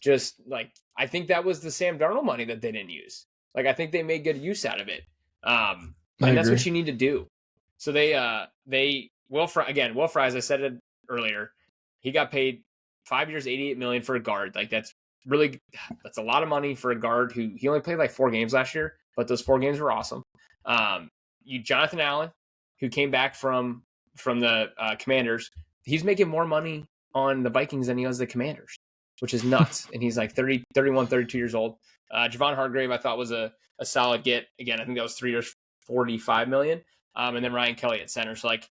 Just like, I think that was the Sam Darnold money that they didn't use. Like, I think they made good use out of it. And that's what you need to do. So Will Fry, as I said it earlier, he got paid 5 years, $88 million for a guard. Like, that's a lot of money for a guard who he only played like 4 games last year, but those 4 games were awesome. Jonathan Allen, who came back from the Commanders, he's making more money on the Vikings than he was the Commanders, which is nuts. And he's like 31, 32 years old. Javon Hargrave, I thought was a solid get. Again, I think that was 3 years, $45 million. And then Ryan Kelly at center. So like,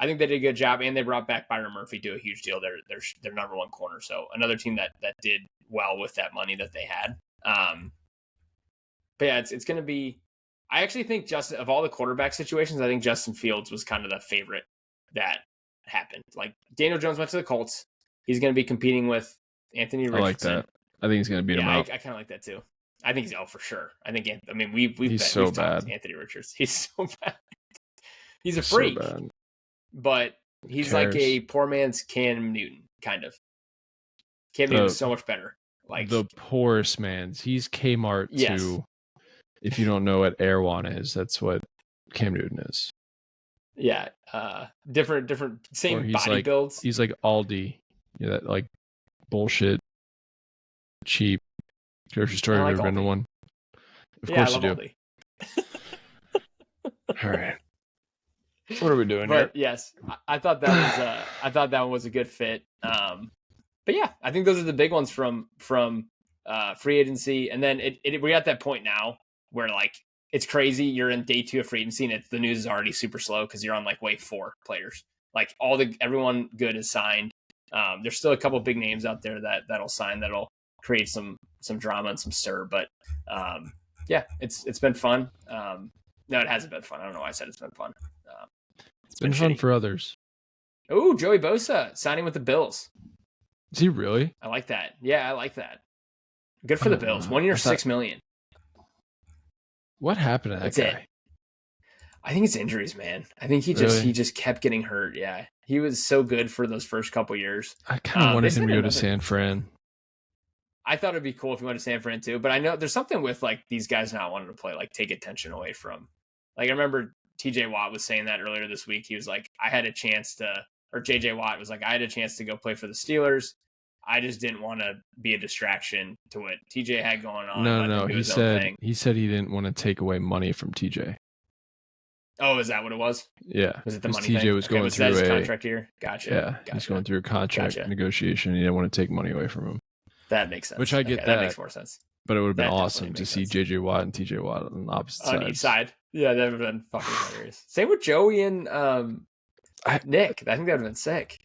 I think they did a good job, and they brought back Byron Murphy to a huge deal. They're their number one corner. So another team that did well with that money that they had. But yeah, it's going to be. I actually think of all the quarterback situations, I think Justin Fields was kind of the favorite that happened. Like Daniel Jones went to the Colts. He's going to be competing with Anthony Richardson. I like that. I think he's going to beat him out. I kind of like that too. I think he's out for sure. I think. I mean, we've so bad. Anthony Richards. He's so bad. He's a freak. So bad. But he's like a poor man's Cam Newton, kind of. Cam Newton's so much better. Like the poorest man's. He's Kmart too. If you don't know what Erewhon is, that's what Cam Newton is. Yeah. Different same body builds. He's like Aldi. Yeah, that like bullshit cheap grocery store. Have you ever been to one? Of course you do. Aldi. All right. What are we doing here? Yes, I thought that one was a good fit. But yeah, I think those are the big ones from free agency, and then we're at that point now where like it's crazy. You're in day 2 of free agency, and the news is already super slow because you're on like wave 4 players. Like everyone good is signed. There's still a couple big names out there that'll sign that'll create some drama and some stir. But yeah, it's been fun. No, it hasn't been fun. I don't know why I said it's been fun. It's been fun for others. Oh, Joey Bosa signing with the Bills. Is he really? I like that. Yeah, I like that. Good for the Bills. 1 year, $6 million. What happened to that guy? I think it's injuries, man. I think he just kept getting hurt. Yeah, he was so good for those first couple years. I kind of wanted him to go to San Fran. I thought it'd be cool if he went to San Fran too, but I know there's something with like these guys not wanting to play, like take attention away from. Like I remember TJ Watt was saying that earlier this week. He was like, I had a chance to, or JJ Watt was like, I had a chance to go play for the Steelers. I just didn't want to be a distraction to what TJ had going on. No. He said he didn't want to take away money from TJ. Oh, is that what it was? Yeah. Was it the money TJ thing? was going through his contract year? Gotcha. Yeah. He's going through a contract negotiation. He didn't want to take money away from him. That makes sense. Which I get that. That makes more sense. But it would have been awesome to see JJ Watt and TJ Watt on the opposite sides. On each side. Yeah, that would have been fucking hilarious. Same with Joey and Nick. I think that would have been sick.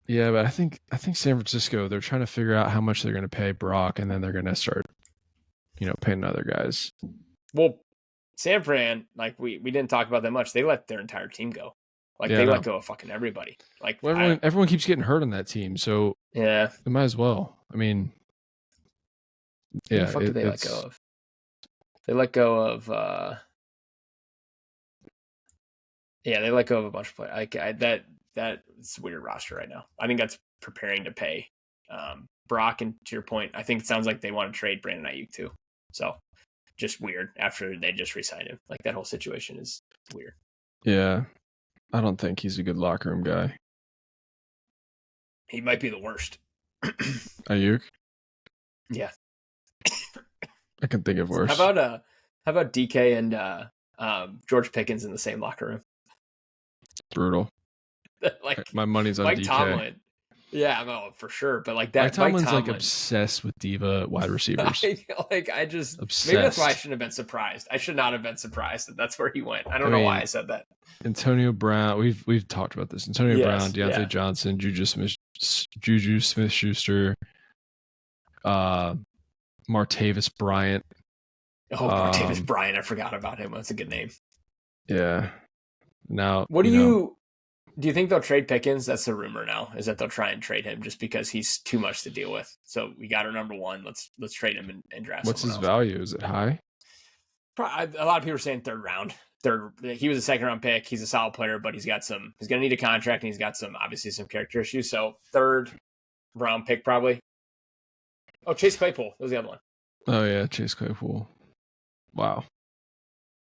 Yeah, but I think San Francisco, they're trying to figure out how much they're going to pay Brock, and then they're going to start, paying other guys. Well, San Fran, like we didn't talk about that much. They let their entire team go. Like they let go of fucking everybody. Like everyone keeps getting hurt on that team, so yeah, they might as well. I mean, yeah. Who the fuck did they let go of? They let go of. Yeah, they let go of a bunch of players. That's a weird roster right now. I think that's preparing to pay Brock. And to your point, I think it sounds like they want to trade Brandon Ayuk too. So just weird after they just re-signed him. Like that whole situation is weird. Yeah. I don't think he's a good locker room guy. He might be the worst. Ayuk? Yeah. I can think of worse. How about DK and George Pickens in the same locker room? Brutal. Like my money's on Mike DK. Tomlin. Yeah, no, for sure. But like that, Mike Tomlin's like obsessed with diva wide receivers. I just obsessed. Maybe that's why I shouldn't have been surprised. I should not have been surprised that that's where he went. I don't know why I said that. Antonio Brown. We've talked about this. Antonio Brown, Deontay Johnson, Juju Smith-Schuster, Martavis Bryant. Oh, Martavis Bryant. I forgot about him. That's a good name. Yeah. Now, what do you think they'll trade Pickens? That's the rumor now, is that they'll try and trade him just because he's too much to deal with. So we got our number one. Let's trade him and draft. What's his else. value? Is it high? A lot of people are saying third round. He was a second round pick. He's a solid player, but he's going to need a contract, and he's got obviously some character issues. So third round pick probably. Oh, Chase Claypool. That was the other one. Oh yeah, Chase Claypool. Wow.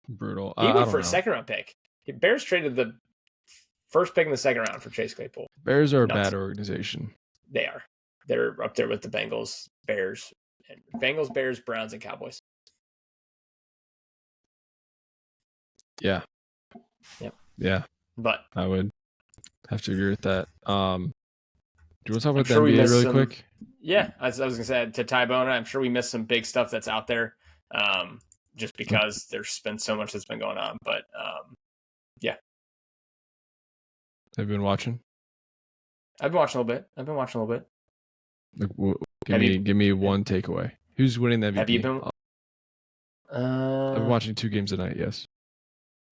Brutal. He went for a second round pick. Bears traded the first pick in the second round for Chase Claypool. Bears are a bad organization. They are. They're up there with the Bengals, Bears, Browns, and Cowboys. Yeah. Yep. Yeah. But I would have to agree with that. Do you want to talk about the NBA really quick? Yeah, as I was going to say to Ty Bona, I'm sure we missed some big stuff that's out there, just because there's been so much that's been going on. But yeah. Have you been watching? I've been watching a little bit. Give me one takeaway. Who's winning the MVP? Have you been? I've been watching 2 games a night. Yes.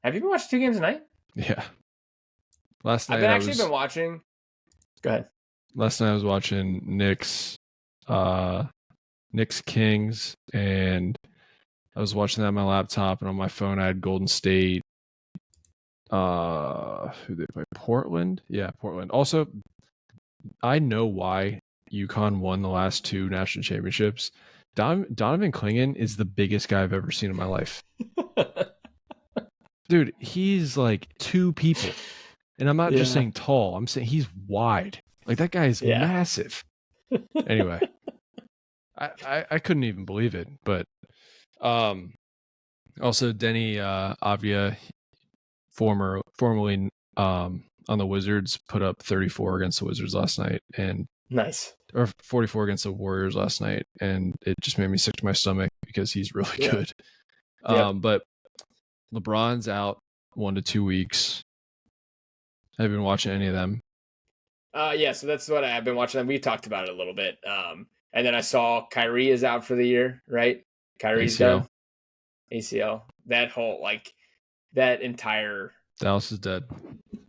Have you been watching 2 games a night? Yeah. Last night I've been watching. Go ahead. Last night I was watching Knicks Kings, and I was watching that on my laptop, and on my phone I had Golden State. Who they play? Portland? Yeah, Portland. Also, I know why UConn won the last 2 national championships. Donovan Clingan is the biggest guy I've ever seen in my life. Dude, he's like 2 people. And I'm not just saying tall. I'm saying he's wide. Like, that guy is massive. Anyway, I couldn't even believe it. But also, Denny Avdia, formerly on the Wizards, put up 34 against the Wizards last night. And nice. Or 44 against the Warriors last night. And it just made me sick to my stomach because he's really good. But LeBron's out 1 to 2 weeks. Have you been watching any of them? Yeah, so that's what I've been watching. We talked about it a little bit. And then I saw Kyrie is out for the year, right? Kyrie's done. ACL. That whole, that entire... Dallas is dead.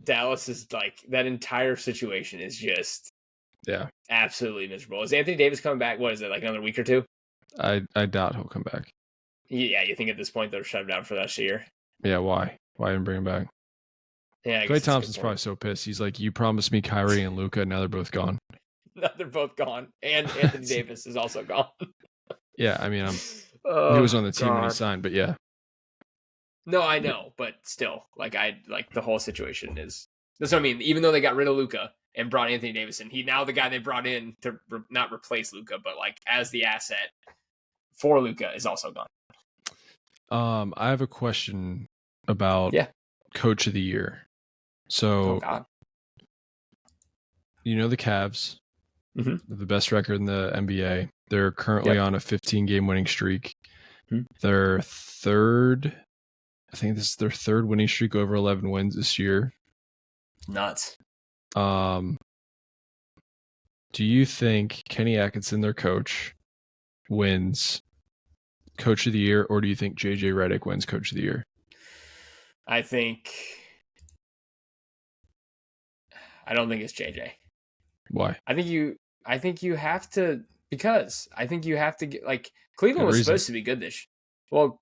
Dallas is, that entire situation is just... Yeah. Absolutely miserable. Is Anthony Davis coming back? What is it, another week or 2? I doubt he'll come back. Yeah, you think at this point they'll shut him down for the rest of the year? Yeah, why? Why didn't bring him back? Yeah, Klay Thompson's probably so pissed. He's like, you promised me Kyrie and Luka, now they're both gone. No, they're both gone. And Anthony Davis is also gone. Yeah, I mean, he was on the team when he signed, but yeah. No, I know, but still, the whole situation is... That's what I mean. Even though they got rid of Luka and brought Anthony Davis in, now the guy they brought in to not replace Luka, but as the asset for Luka is also gone. I have a question about Coach of the Year. So, the Cavs, the best record in the NBA. They're currently on a 15-game winning streak. Their third winning streak over 11 wins this year. Nuts. Do you think Kenny Atkinson, their coach, wins Coach of the Year, or do you think JJ Redick wins Coach of the Year? I don't think it's JJ. Why? I think you have to, because I think you have to get, Cleveland was supposed to be good this year. Well,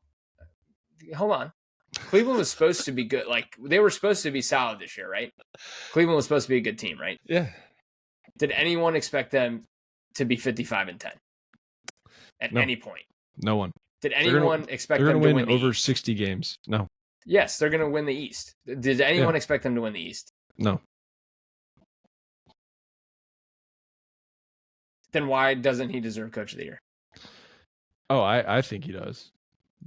hold on. Cleveland was supposed to be good. They were supposed to be solid this year, right? Cleveland was supposed to be a good team, right? Yeah. Did anyone expect them to be 55-10 at any point? No one. Did anyone expect them to win over 60 games? No. Yes, they're going to win the East. Did anyone expect them to win the East? No. Then why doesn't he deserve Coach of the Year? Oh, I think he does.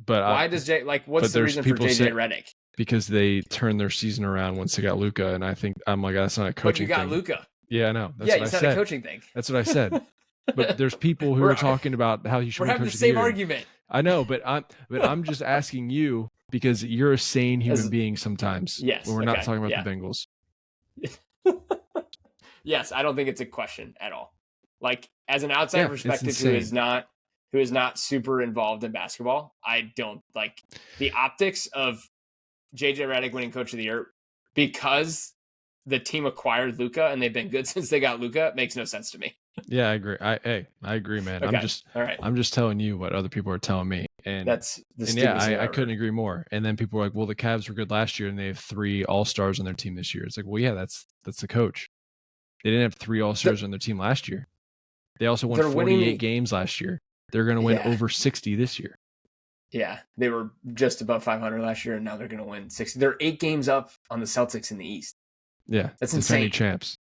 But why does what's the reason for JJ Redick? Because they turned their season around once they got Luka, and I'm like, that's not a coaching thing. But you got Luka. Yeah, I know. That's what I said. It's not a coaching thing. That's what I said. But there's people who are talking about how he should. We're having the same argument. I know, but I'm just asking you because you're a sane human being sometimes. Yes. When we're not talking about the Bengals. Yes, I don't think it's a question at all. Like, as an outside perspective who is not super involved in basketball, I don't like the optics of JJ Redick winning Coach of the Year because the team acquired Luka and they've been good since they got Luka. Makes no sense to me. Yeah, I agree. I agree, man. Okay. All right. I'm just telling you what other people are telling me, and that's the and yeah, I couldn't agree more. And then people are like, "Well, the Cavs were good last year, and they have 3 All-Stars on their team this year." It's like, well, yeah, that's the coach. They didn't have 3 All-Stars on their team last year. They also won 48 games last year. They're going to win over 60 this year. Yeah, they were just above 500 last year, and now they're going to win 60. They're 8 games up on the Celtics in the East. Yeah, that's insane. Champs.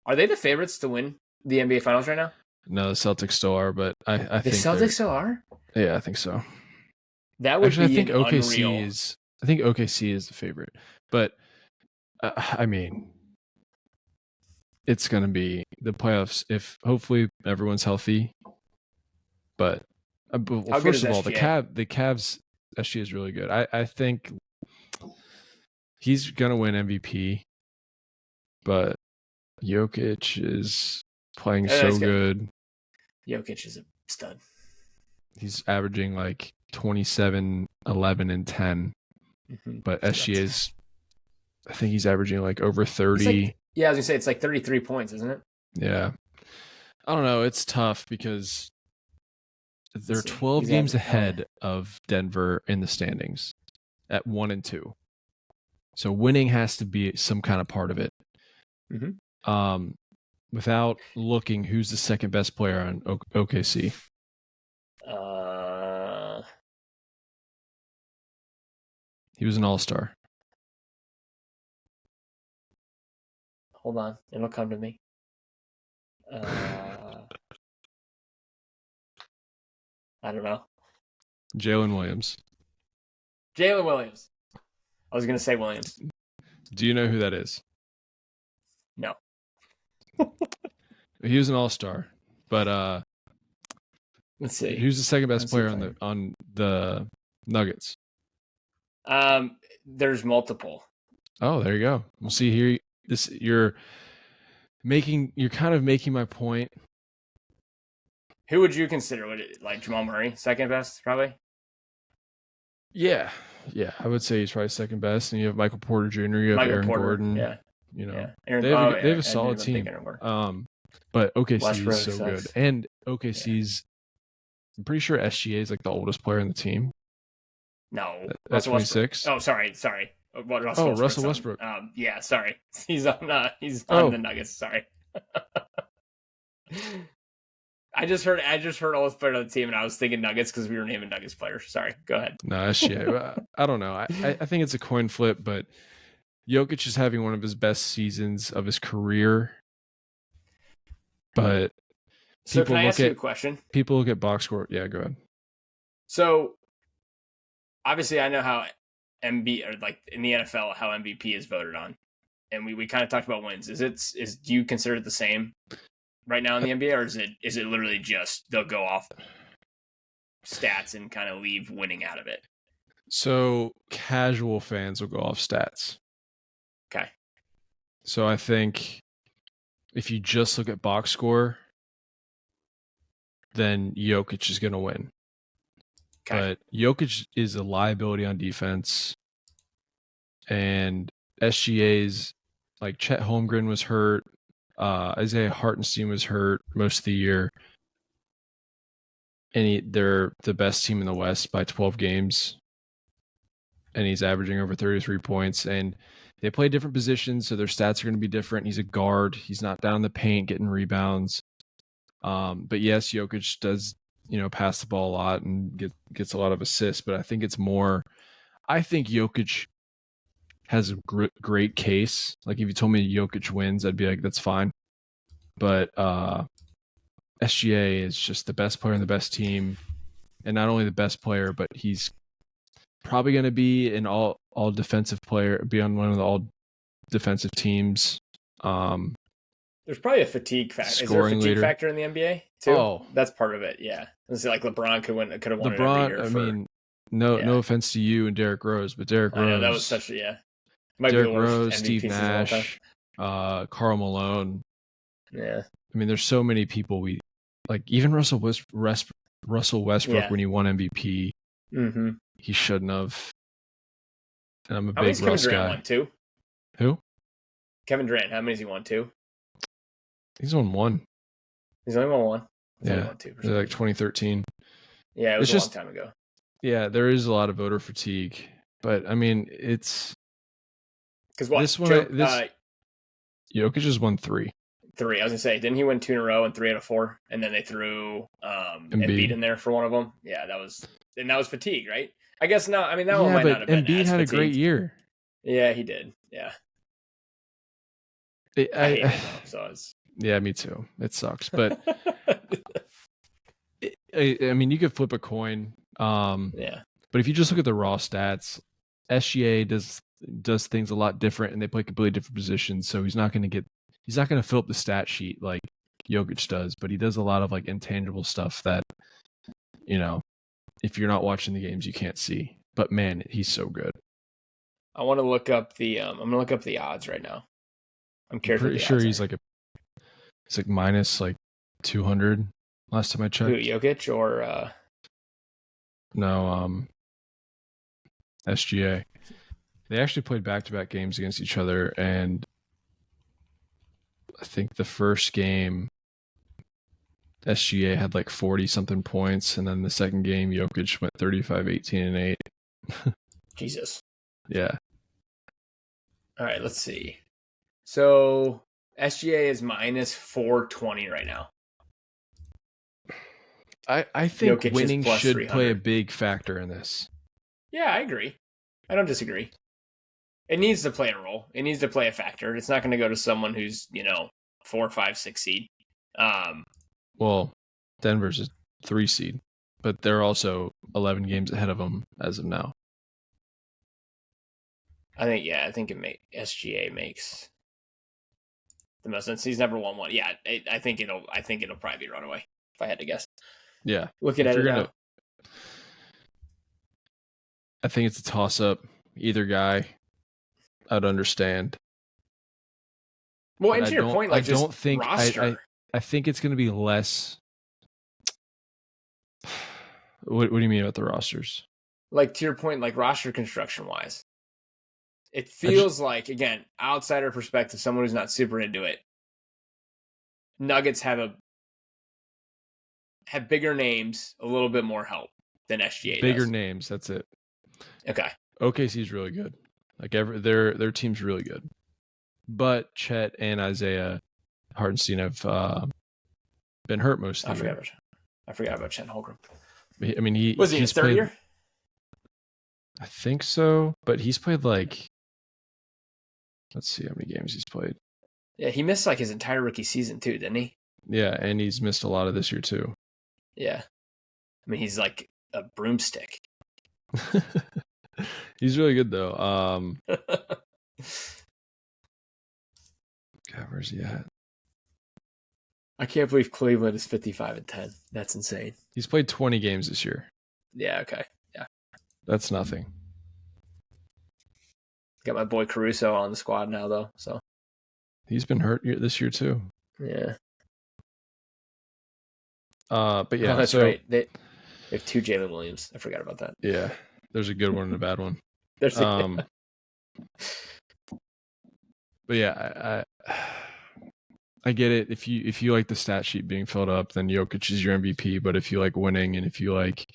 Are they the favorites to win the NBA Finals right now? No, the Celtics still are, but I think the Celtics still are. Yeah, I think so. That would actually, be I think OKC unreal. I think OKC is the favorite, but I mean, it's going to be the playoffs if hopefully everyone's healthy. But first of all, the Cavs SGA is really good. I think he's going to win MVP, but Jokic is playing so good. Jokic is a stud. He's averaging like 27, 11, and 10. Mm-hmm. But SGA is, I think he's averaging like over 30. I was going to say it's like 33 points, isn't it? Yeah. I don't know. It's tough because they're 12 games ahead of Denver in the standings at 1 and 2. So winning has to be some kind of part of it. Mm-hmm. Without looking, who's the second best player on OKC? He was an all-star. Hold on. It'll come to me. I don't know. Jalen Williams. I was going to say Williams. Do you know who that is? No. He was an all-star, but let's see. Who's the second best player on the Nuggets? There's multiple. Oh, there you go. We'll see here. You're kind of making my point. Who would you consider? Like Jamal Murray, second best, probably? Yeah, I would say he's probably second best. And you have Michael Porter Jr. You have Aaron Gordon. Yeah, you know, yeah. They have a solid team. But OKC is so good, and OKC's. I'm pretty sure SGA is like the oldest player in the team. No, that's 26. Oh, sorry. Russell Westbrook. Yeah, sorry. He's on the Nuggets. Sorry. I just heard oldest player on the team, and I was thinking Nuggets because we were naming Nuggets players. Sorry, go ahead. No, SGA. I don't know. I think it's a coin flip, but Jokic is having one of his best seasons of his career. But so can I ask you a question? People look at box score. Yeah, go ahead. So obviously, I know how in the NFL how MVP is voted on, and we kind of talked about wins. Do you consider it the same right now in the NBA, or is it literally just they'll go off stats and kind of leave winning out of it? So casual fans will go off stats. Okay. So I think if you just look at box score, then Jokic is going to win. Okay. But Jokic is a liability on defense, and SGA's like Chet Holmgren was hurt. Isaiah Hartenstein was hurt most of the year, and they're the best team in the West by 12 games, and he's averaging over 33 points. And they play different positions, so their stats are going to be different. He's a guard. He's not down in the paint getting rebounds. But yes, Jokic does, pass the ball a lot and gets a lot of assists. But I think it's more. I think Jokic has a great case. Like if you told me Jokic wins, I'd be like, that's fine. But SGA is just the best player on the best team, and not only the best player, but he's probably going to be an all defensive player, be on one of the all defensive teams. There's probably a fatigue factor. Is there a fatigue factor in the NBA too? Oh, that's part of it. Yeah, let's say like LeBron could have won it every year. No offense to you and Derrick Rose, but Derrick Rose. I know, that was such Derrick Rose, Steve Nash, Karl Malone. Yeah, I mean, there's so many people we like. Even Russell Westbrook, when he won MVP, he shouldn't have. And I'm a big Kevin Russ Durant guy. won 2? Who? Kevin Durant. How many has he won 2? He's won 1. He's only won 1. Yeah, won 2 like 2013. Yeah, it was a long time ago. Yeah, there is a lot of voter fatigue, but I mean, it's because what this one. Jokic just won 3. 3. I was gonna say, didn't he win 2 in a row and 3 out of 4? And then they threw Embiid in there for one of them. Yeah, that was fatigue, right? I guess not. I mean, that one might not have been. Embiid had a great year. Yeah, he did. Yeah. I hate it though, so it's... Yeah, me too. It sucks, but I mean, you could flip a coin. Yeah. But if you just look at the raw stats, SGA does things a lot different, and they play completely different positions. So he's not going to fill up the stat sheet like Jokic does, but he does a lot of like intangible stuff that, you know, if you're not watching the games, you can't see. But man, he's so good. I want to look up the. I'm gonna look up the odds right now. I'm pretty sure he's like minus like 200 last time I checked. Who, Jokic or no, SGA. They actually played back-to-back games against each other, and I think the first game SGA had like 40-something points, and then the second game Jokic went 35, 18, and 8. Jesus. Yeah. All right, let's see. So SGA is minus 420 right now. I think Jokic winning should 300. play a big factor in this. Yeah, I agree. I don't disagree. It needs to play a role. It needs to play a factor. It's not going to go to someone who's, 4, 5, 6 seed. Well, Denver's a 3 seed, but they're also 11 games ahead of them as of now. I think SGA makes the most sense. He's never won one. Yeah, I think it'll probably be runaway if I had to guess. Yeah. Looking at it now. I think it's a toss-up. Either guy, I'd understand. Well, and to your point, like, I don't think roster. I think it's going to be less. What do you mean about the rosters? Like, to your point, like roster construction wise, it feels like, again, outsider perspective, someone who's not super into it. Nuggets have bigger names, a little bit more help than SGA. Bigger names, that's it. Okay. OKC's really good. Like their team's really good. But Chet and Isaiah Hartenstein have been hurt most of the year. I forgot about Chet Holmgren. I mean, he's in his third year? I think so, but he's played like, let's see how many games he's played. Yeah, he missed like his entire rookie season too, didn't he? Yeah, and he's missed a lot of this year too. Yeah. I mean, he's like a broomstick. He's really good though. God, where's he at? I can't believe Cleveland is 55-10. That's insane. He's played 20 games this year. Yeah, okay. Yeah. That's nothing. Got my boy Caruso on the squad now though, so he's been hurt this year too. Yeah. But yeah, that's right. They have 2 Jalen Williams. I forgot about that. Yeah. There's a good one and a bad one. But yeah, I get it. If you like the stat sheet being filled up, then Jokic is your MVP. But if you like winning and if you like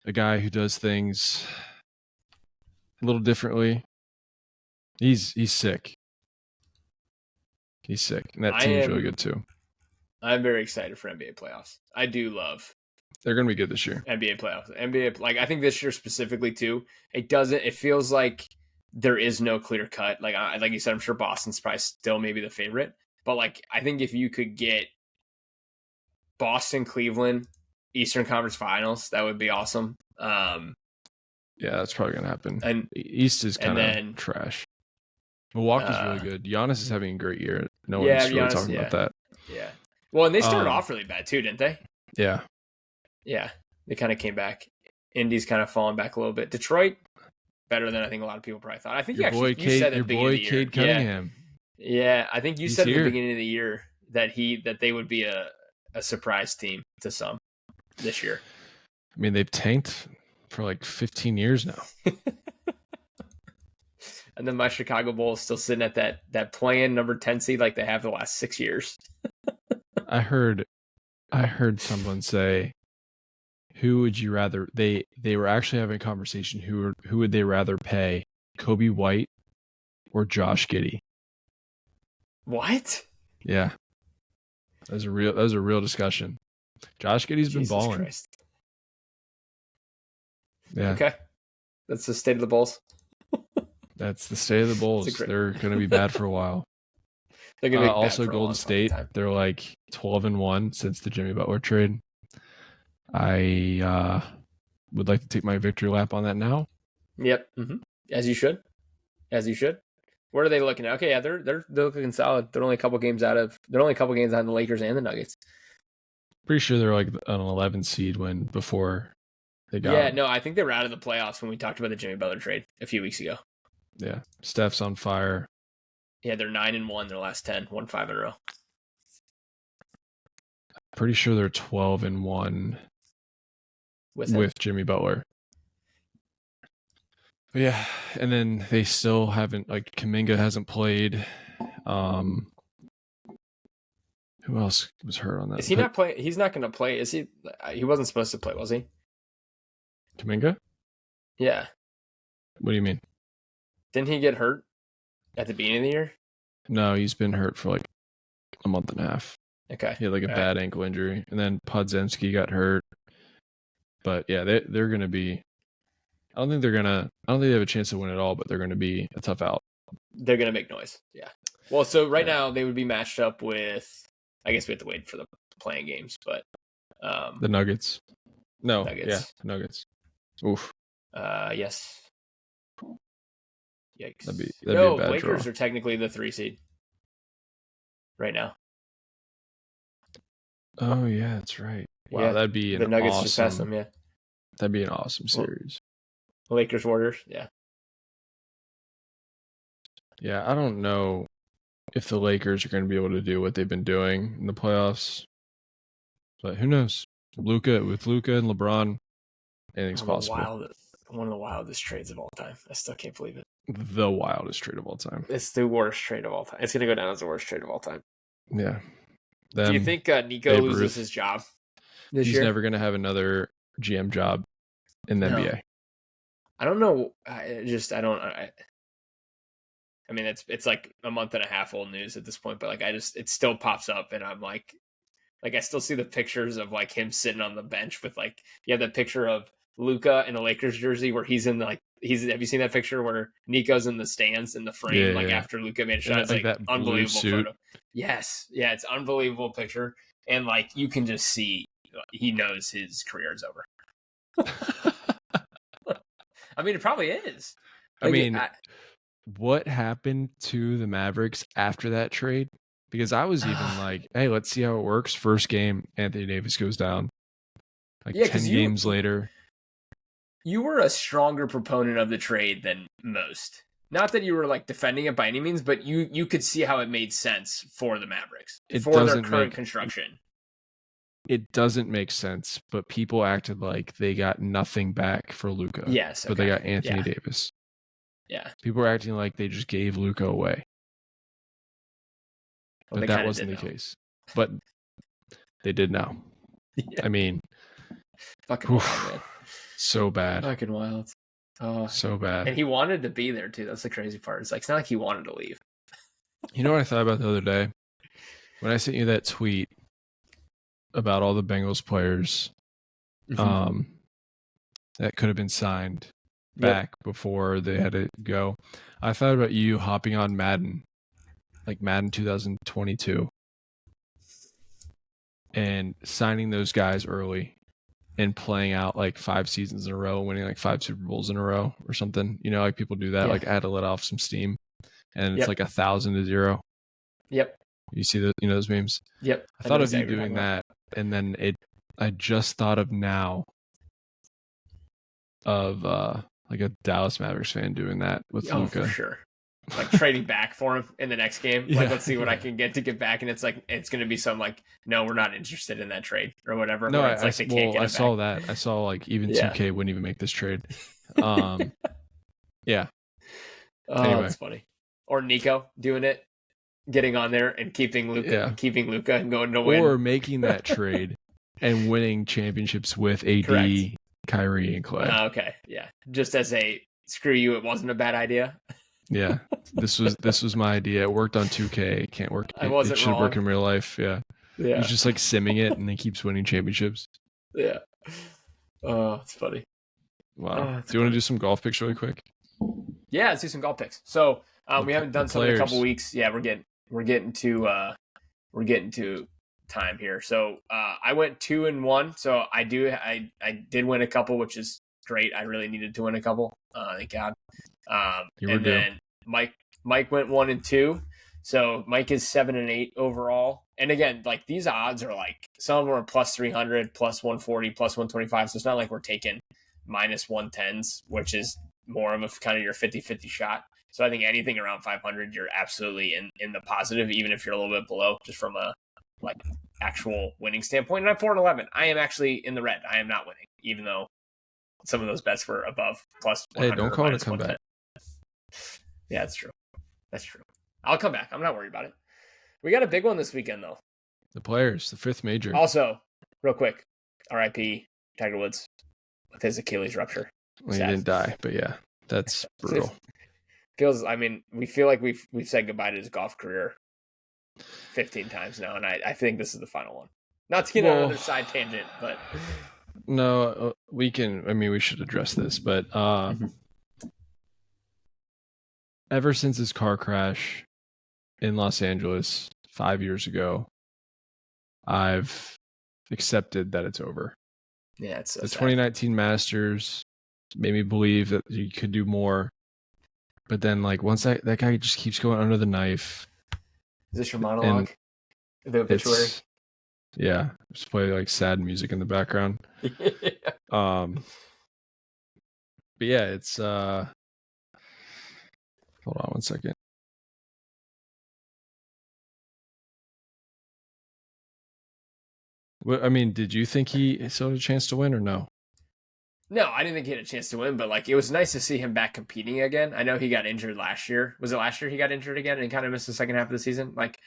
a guy who does things a little differently, he's sick. He's sick, and that team's really good too. I'm very excited for NBA playoffs. I do love. They're going to be good this year. NBA playoffs. Like, I think this year specifically too, it feels like there is no clear cut. Like you said, I'm sure Boston's probably still maybe the favorite. But like, I think if you could get Boston, Cleveland, Eastern Conference Finals, that would be awesome. Yeah, that's probably going to happen. And East is kind of trash. Milwaukee's really good. Giannis is having a great year. No one's really talking about that. Yeah. Well, and they started off really bad too, didn't they? Yeah. Yeah, they kind of came back. Indy's kind of fallen back a little bit. Detroit, better than I think a lot of people probably thought. I think you said at the beginning of the year. Cade Cunningham. Yeah, I think you said at the beginning of the year that they would be a surprise team to some this year. I mean, they've tanked for like 15 years now. And then my Chicago Bulls still sitting at that play-in number 10 seed like they have the last 6 years. I heard someone say, who would you rather? They were actually having a conversation. Who would they rather pay, Kobe White or Josh Giddey? What? Yeah, that was a real discussion. Josh Giddey's been balling. Christ. Yeah. Okay, that's the state of the Bulls. That's the state of the Bulls. They're going to be bad for a while. They're going to be also Golden State. They're like 12-1 since the Jimmy Butler trade. I would like to take my victory lap on that now. Yep. Mm-hmm. As you should. Where are they looking at? Okay, yeah, they're looking solid. They're only a couple games out of the Lakers and the Nuggets. Pretty sure they're like an 11 seed before they got. Yeah, no, I think they were out of the playoffs when we talked about the Jimmy Butler trade a few weeks ago. Yeah, Steph's on fire. Yeah, they're 9-1 their last 10, won 5 in a row. Pretty sure they're 12-1 with Jimmy Butler. But yeah, and then they still haven't, like, Kuminga hasn't played. Who else was hurt on that? Is he not playing? He's not going to play. Is he? He wasn't supposed to play, was he? Kuminga? Yeah. What do you mean? Didn't he get hurt at the beginning of the year? No, he's been hurt for like a month and a half. Okay. He had like a bad ankle injury. And then Podziemski got hurt. But yeah, they're going to be... I don't think they have a chance to win it all, but they're going to be a tough out. They're going to make noise. Yeah. Well, so now they would be matched up with... I guess we have to wait for the playing games, but... the Nuggets. No. Nuggets. Yeah, Nuggets. Oof. Yes. Yikes. That'd be a bad Lakers draw. are technically the 3 seed right now. Oh yeah, that's right. Wow, yeah, that'd be the Nuggets awesome, just passed them. Yeah, that'd be an awesome series. Lakers Warriors. Yeah, yeah. I don't know if the Lakers are going to be able to do what they've been doing in the playoffs, but who knows? With Luka and LeBron, anything's possible. One of the wildest trades of all time. I still can't believe it. The wildest trade of all time. It's the worst trade of all time. It's going to go down as the worst trade of all time. Yeah. Do you think Nico loses his job this year? He's never going to have another GM job in the NBA. I don't know. I mean, it's like a month and a half old news at this point, but like it still pops up, and I'm like I still see the pictures of like him sitting on the bench with like you have that picture of Luka in a Lakers jersey where he's in have you seen that picture where Nico's in the stands in the frame after Luka made a shot? It's like that unbelievable photo. Yes. Yeah, it's unbelievable picture. And like you can just see he knows his career is over. I mean, it probably is. Like, what happened to the Mavericks after that trade? Because I was even like, hey, let's see how it works. First game, Anthony Davis goes down. Like 10 games later. You were a stronger proponent of the trade than most. Not that you were like defending it by any means, but you could see how it made sense for the Mavericks for their current construction. It doesn't make sense, but people acted like they got nothing back for Luka. Yes, but they got Anthony Davis. Yeah, people were acting like they just gave Luka away, well, but that wasn't the case. But they did now. Yeah. I mean, fucking wild, man. So bad. Fucking wild. Oh, so bad. And he wanted to be there too. That's the crazy part. It's not like he wanted to leave. You know what I thought about the other day? When I sent you that tweet about all the Bengals players that could have been signed back before they had to go. I thought about you hopping on Madden, like Madden 2022, and signing those guys early and playing out like 5 seasons in a row, winning like 5 Super Bowls in a row or something. You know, like people do that. Like I had to let off some steam, and it's like 1,000-0. Yep. You see those memes? Yep. I thought of you doing that, and then I just thought of now of like a Dallas Mavericks fan doing that with Luka. For sure. like trading back for him in the next game. Like, Yeah, let's see what I can get back. And it's like, it's going to be some like, no, we're not interested in that trade or whatever. No, where it's like they can't get I it saw back. that. I saw like even Yeah. 2K wouldn't even make this trade. Yeah. Oh, Anyway. that's funny. Or Nico doing it, getting on there and keeping Luka and going to win. Or making that trade and winning championships with AD, Correct. Kyrie, and Clay. Okay, yeah. Just as a screw you, it wasn't a bad idea. Yeah, this was my idea. It worked on 2K. It can't work. I wasn't It should wrong. work in real life. Yeah. Yeah, He's just like simming it, and he keeps winning championships. yeah. Oh, it's funny. Wow. Do you want to do some golf picks really quick? Yeah, let's do some golf picks. So we haven't done some in a couple weeks. Yeah, we're getting to time here. So I went 2-1. So I did win a couple, which is great. I really needed to win a couple. Thank God. Then Mike went 1-2. So Mike is 7-8 overall. And again, like these odds are like some of them are plus 300, plus 140, plus 125. So it's not like we're taking minus 110s, which is more of a kind of your 50-50 shot. So I think anything around 500, you're absolutely in the positive, even if you're a little bit below, just from a like actual winning standpoint. And I'm 4-11. I am actually in the red. I am not winning, even though some of those bets were above plus 100. Hey, don't call it a comeback. Yeah, that's true. That's true. I'll come back. I'm not worried about it. We got a big one this weekend, though. The Players, the 5th major. Also, real quick, R.I.P. Tiger Woods with his Achilles rupture. Well, he didn't die, but yeah, that's brutal. We feel like we've said goodbye to his golf career 15 times now, and I think this is the final one. Not to get on another side tangent, but no, we should address this, but ever since his car crash in Los Angeles 5 years ago, I've accepted that it's over. Yeah, it's so the sad. 2019 Masters made me believe that you could do more, but then like once that guy just keeps going under the knife. Is this your monologue? The obituary? Yeah, just play like sad music in the background. But yeah, it's hold on one second. I mean, did you think he still had a chance to win or no? No, I didn't think he had a chance to win, but like it was nice to see him back competing again. I know he got injured last year. Was it last year he got injured again and kind of missed the second half of the season? Like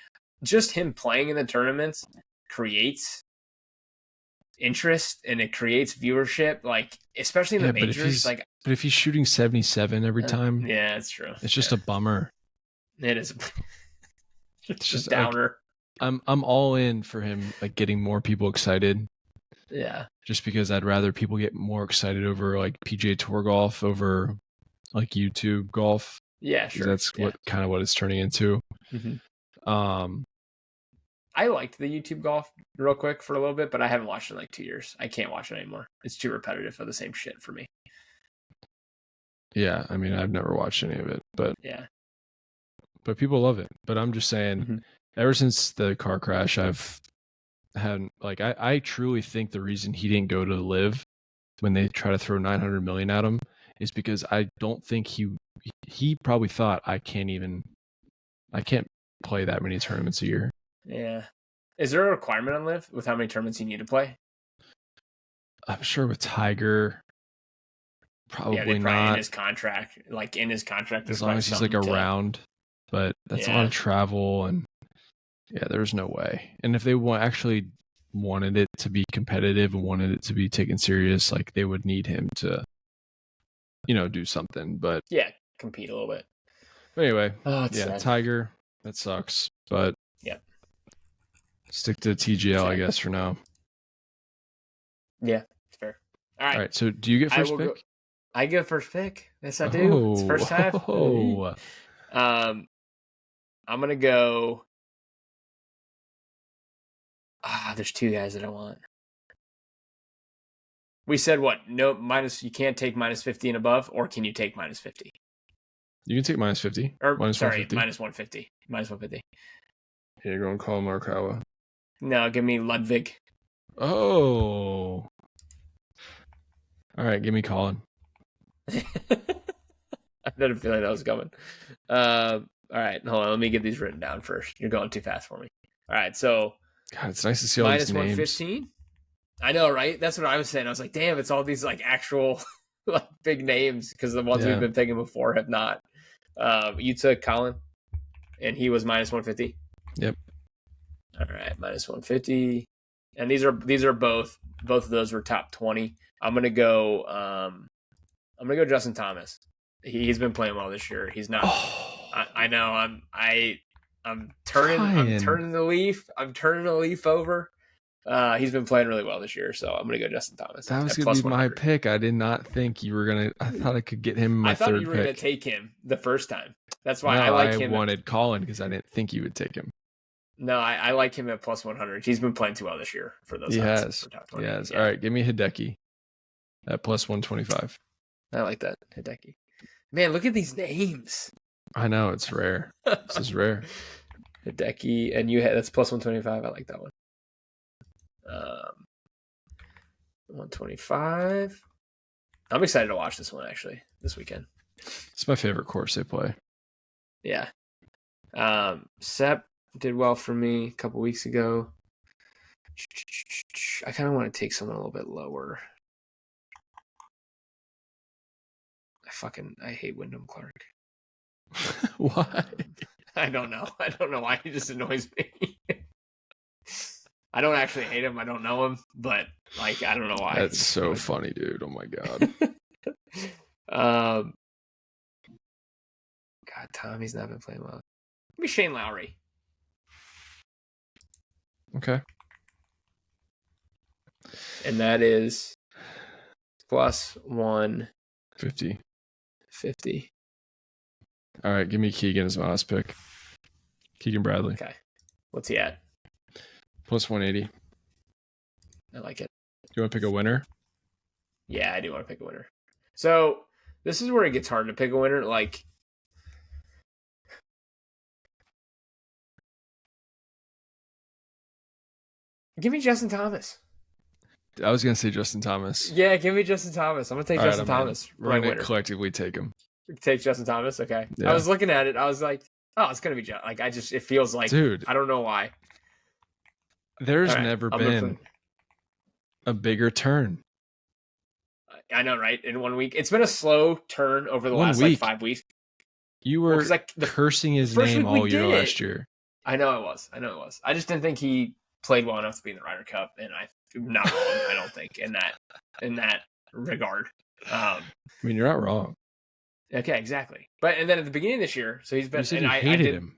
just him playing in the tournaments creates interest and it creates viewership, like especially in the majors. But if he's shooting 77 every time, yeah, it's true. It's just a bummer. It is. It's just a downer. Like, I'm all in for him, like getting more people excited. Yeah. Just because I'd rather people get more excited over like PGA Tour golf over like YouTube golf. Yeah, sure. That's what it's turning into. Mm-hmm. I liked the YouTube golf real quick for a little bit, but I haven't watched it in like 2 years. I can't watch it anymore. It's too repetitive of the same shit for me. Yeah, I mean, I've never watched any of it, but yeah, but people love it. But I'm just saying, ever since the car crash, I've had like I truly think the reason he didn't go to live when they try to throw 900 million at him is because I don't think he probably thought I can't play that many tournaments a year. Yeah. Is there a requirement on live with how many tournaments you need to play? I'm sure with Tiger, probably not. In his contract, as long as he's like around, but that's a lot of travel and yeah, there's no way. And if they actually wanted it to be competitive and wanted it to be taken serious, like they would need him to, do something. But yeah, compete a little bit. But anyway, sad. Tiger, that sucks. But yeah, stick to TGL, I guess, for now. Yeah, it's fair. All right. So do you get first pick? I get first pick. Yes, I do. It's first half. I'm gonna go. There's two guys that I want. We said what? No minus. You can't take minus 50 and above, or can you take minus 50? You can take minus 50. Or minus 150. Minus 150. Minus 150. Yeah, you're going to call Morikawa. No, give me Ludwig. Oh. All right, give me Colin. All had a feeling that was coming. All right, hold on. Let me get these written down first. You're going too fast for me. All right, so God, it's nice to see all these names. -115. I know, right? That's what I was saying. I was like, damn, it's all these like actual like big names because the ones we've been picking before have not. You took Colin, and he was -150. Yep. All right, -150, and these are both of those were top 20. I'm gonna go Justin Thomas. He's been playing well this year. He's not. I know. I'm turning the leaf. I'm turning the leaf over. He's been playing really well this year, so I'm gonna go Justin Thomas. That was gonna be my pick. I did not think you were gonna. I thought I could get him in my third pick. I thought you were gonna take him the first time. That's why I like him. I wanted Colin because I didn't think you would take him. No, I like him at +100. He's been playing too well this year for those. He has. He has. All right, give me Hideki at +125. I like that, Hideki. Man, look at these names. I know, it's rare. This is rare. Hideki, and that's +125. I like that one. 125. I'm excited to watch this one actually this weekend. It's my favorite course they play. Yeah. Sep did well for me a couple weeks ago. I kind of want to take someone a little bit lower. I hate Wyndham Clark. Why? I don't know. I don't know why he just annoys me. I don't actually hate him. I don't know him, but like I don't know why. That's so funny, dude. Oh my god. God, Tommy's not been playing well. Give me Shane Lowry. Okay. And that is +150. 50. All right, give me Keegan as my last pick. Keegan Bradley. Okay. What's he at? +180. I like it. Do you want to pick a winner? Yeah, I do want to pick a winner. So this is where it gets hard to pick a winner. Like, give me Justin Thomas. I was going to say Justin Thomas. Yeah, give me Justin Thomas. I'm going to take Justin Thomas. We're going to collectively take him. Take Justin Thomas? Okay. Yeah. I was looking at it. I was like, oh, it's going to be Justin. Like, it feels like, dude, I don't know why. There's never been a bigger turn. I know, right? In 1 week. It's been a slow turn over the last 5 weeks. You were cursing his name all year last year. I know it was. I just didn't think he played well enough to be in the Ryder Cup, and I'm not wrong, I don't think, in that regard. I mean, you're not wrong. Okay, exactly. And then at the beginning of this year, so he's been. You said you hated him,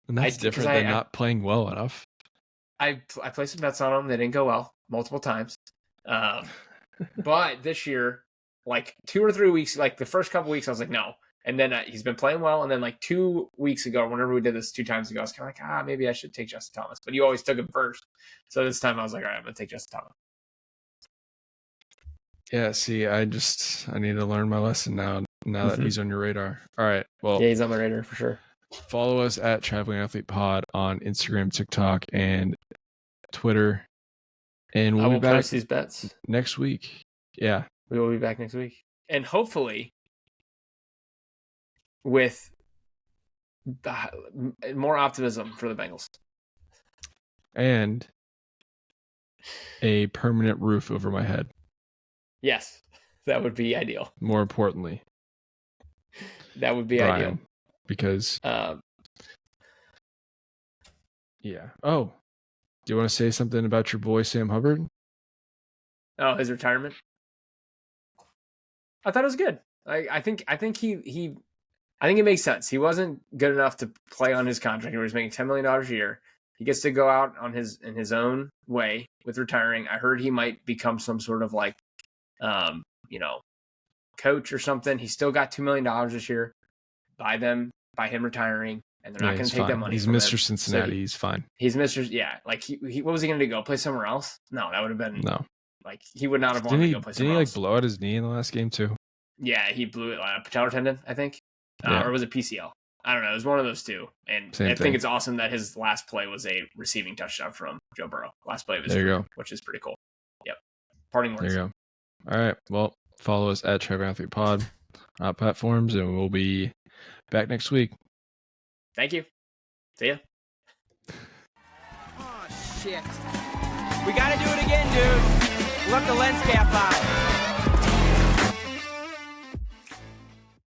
and that's different than not playing well enough. I placed some bets on him. They didn't go well multiple times. But this year, like 2 or 3 weeks, like the first couple weeks, I was like, no. And then he's been playing well. And then like 2 weeks ago, whenever we did this 2 times ago, I was kind of like, maybe I should take Justin Thomas. But you always took him first. So this time I was like, all right, I'm going to take Justin Thomas. Yeah, see, I need to learn my lesson now that he's on your radar. All right, well. Yeah, he's on my radar for sure. Follow us at Traveling Athlete Pod on Instagram, TikTok, and Twitter. And we'll be back post these bets next week. Yeah. We will be back next week. And hopefully with more optimism for the Bengals. And a permanent roof over my head. Yes, that would be ideal. More importantly. That would be ideal. Because yeah. Oh, do you want to say something about your boy Sam Hubbard? Oh, his retirement. I thought it was good. I think it makes sense. He wasn't good enough to play on his contract. He was making $10 million a year. He gets to go out in his own way with retiring. I heard he might become some sort of like, coach or something. He still got $2 million this year by him retiring, and they're not going to take that money. He's Mr. Cincinnati. So he's fine. He's Mr. Yeah. Like he what was he going to go play somewhere else? No, that would have been no. Like he would not have wanted to go play somewhere else. Didn't he blow out his knee in the last game too? Yeah, he blew it. Patellar tendon, I think, or was it PCL? I don't know. It was one of those two. And I think it's awesome that his last play was a receiving touchdown from Joe Burrow. Last play of his career, which is pretty cool. Yep. Parting words. There you go. All right. Well, follow us at Traveling Athlete Pod platforms, and we'll be back next week. Thank you. See ya. Oh, shit. We got to do it again, dude. We'll have the lens cap on.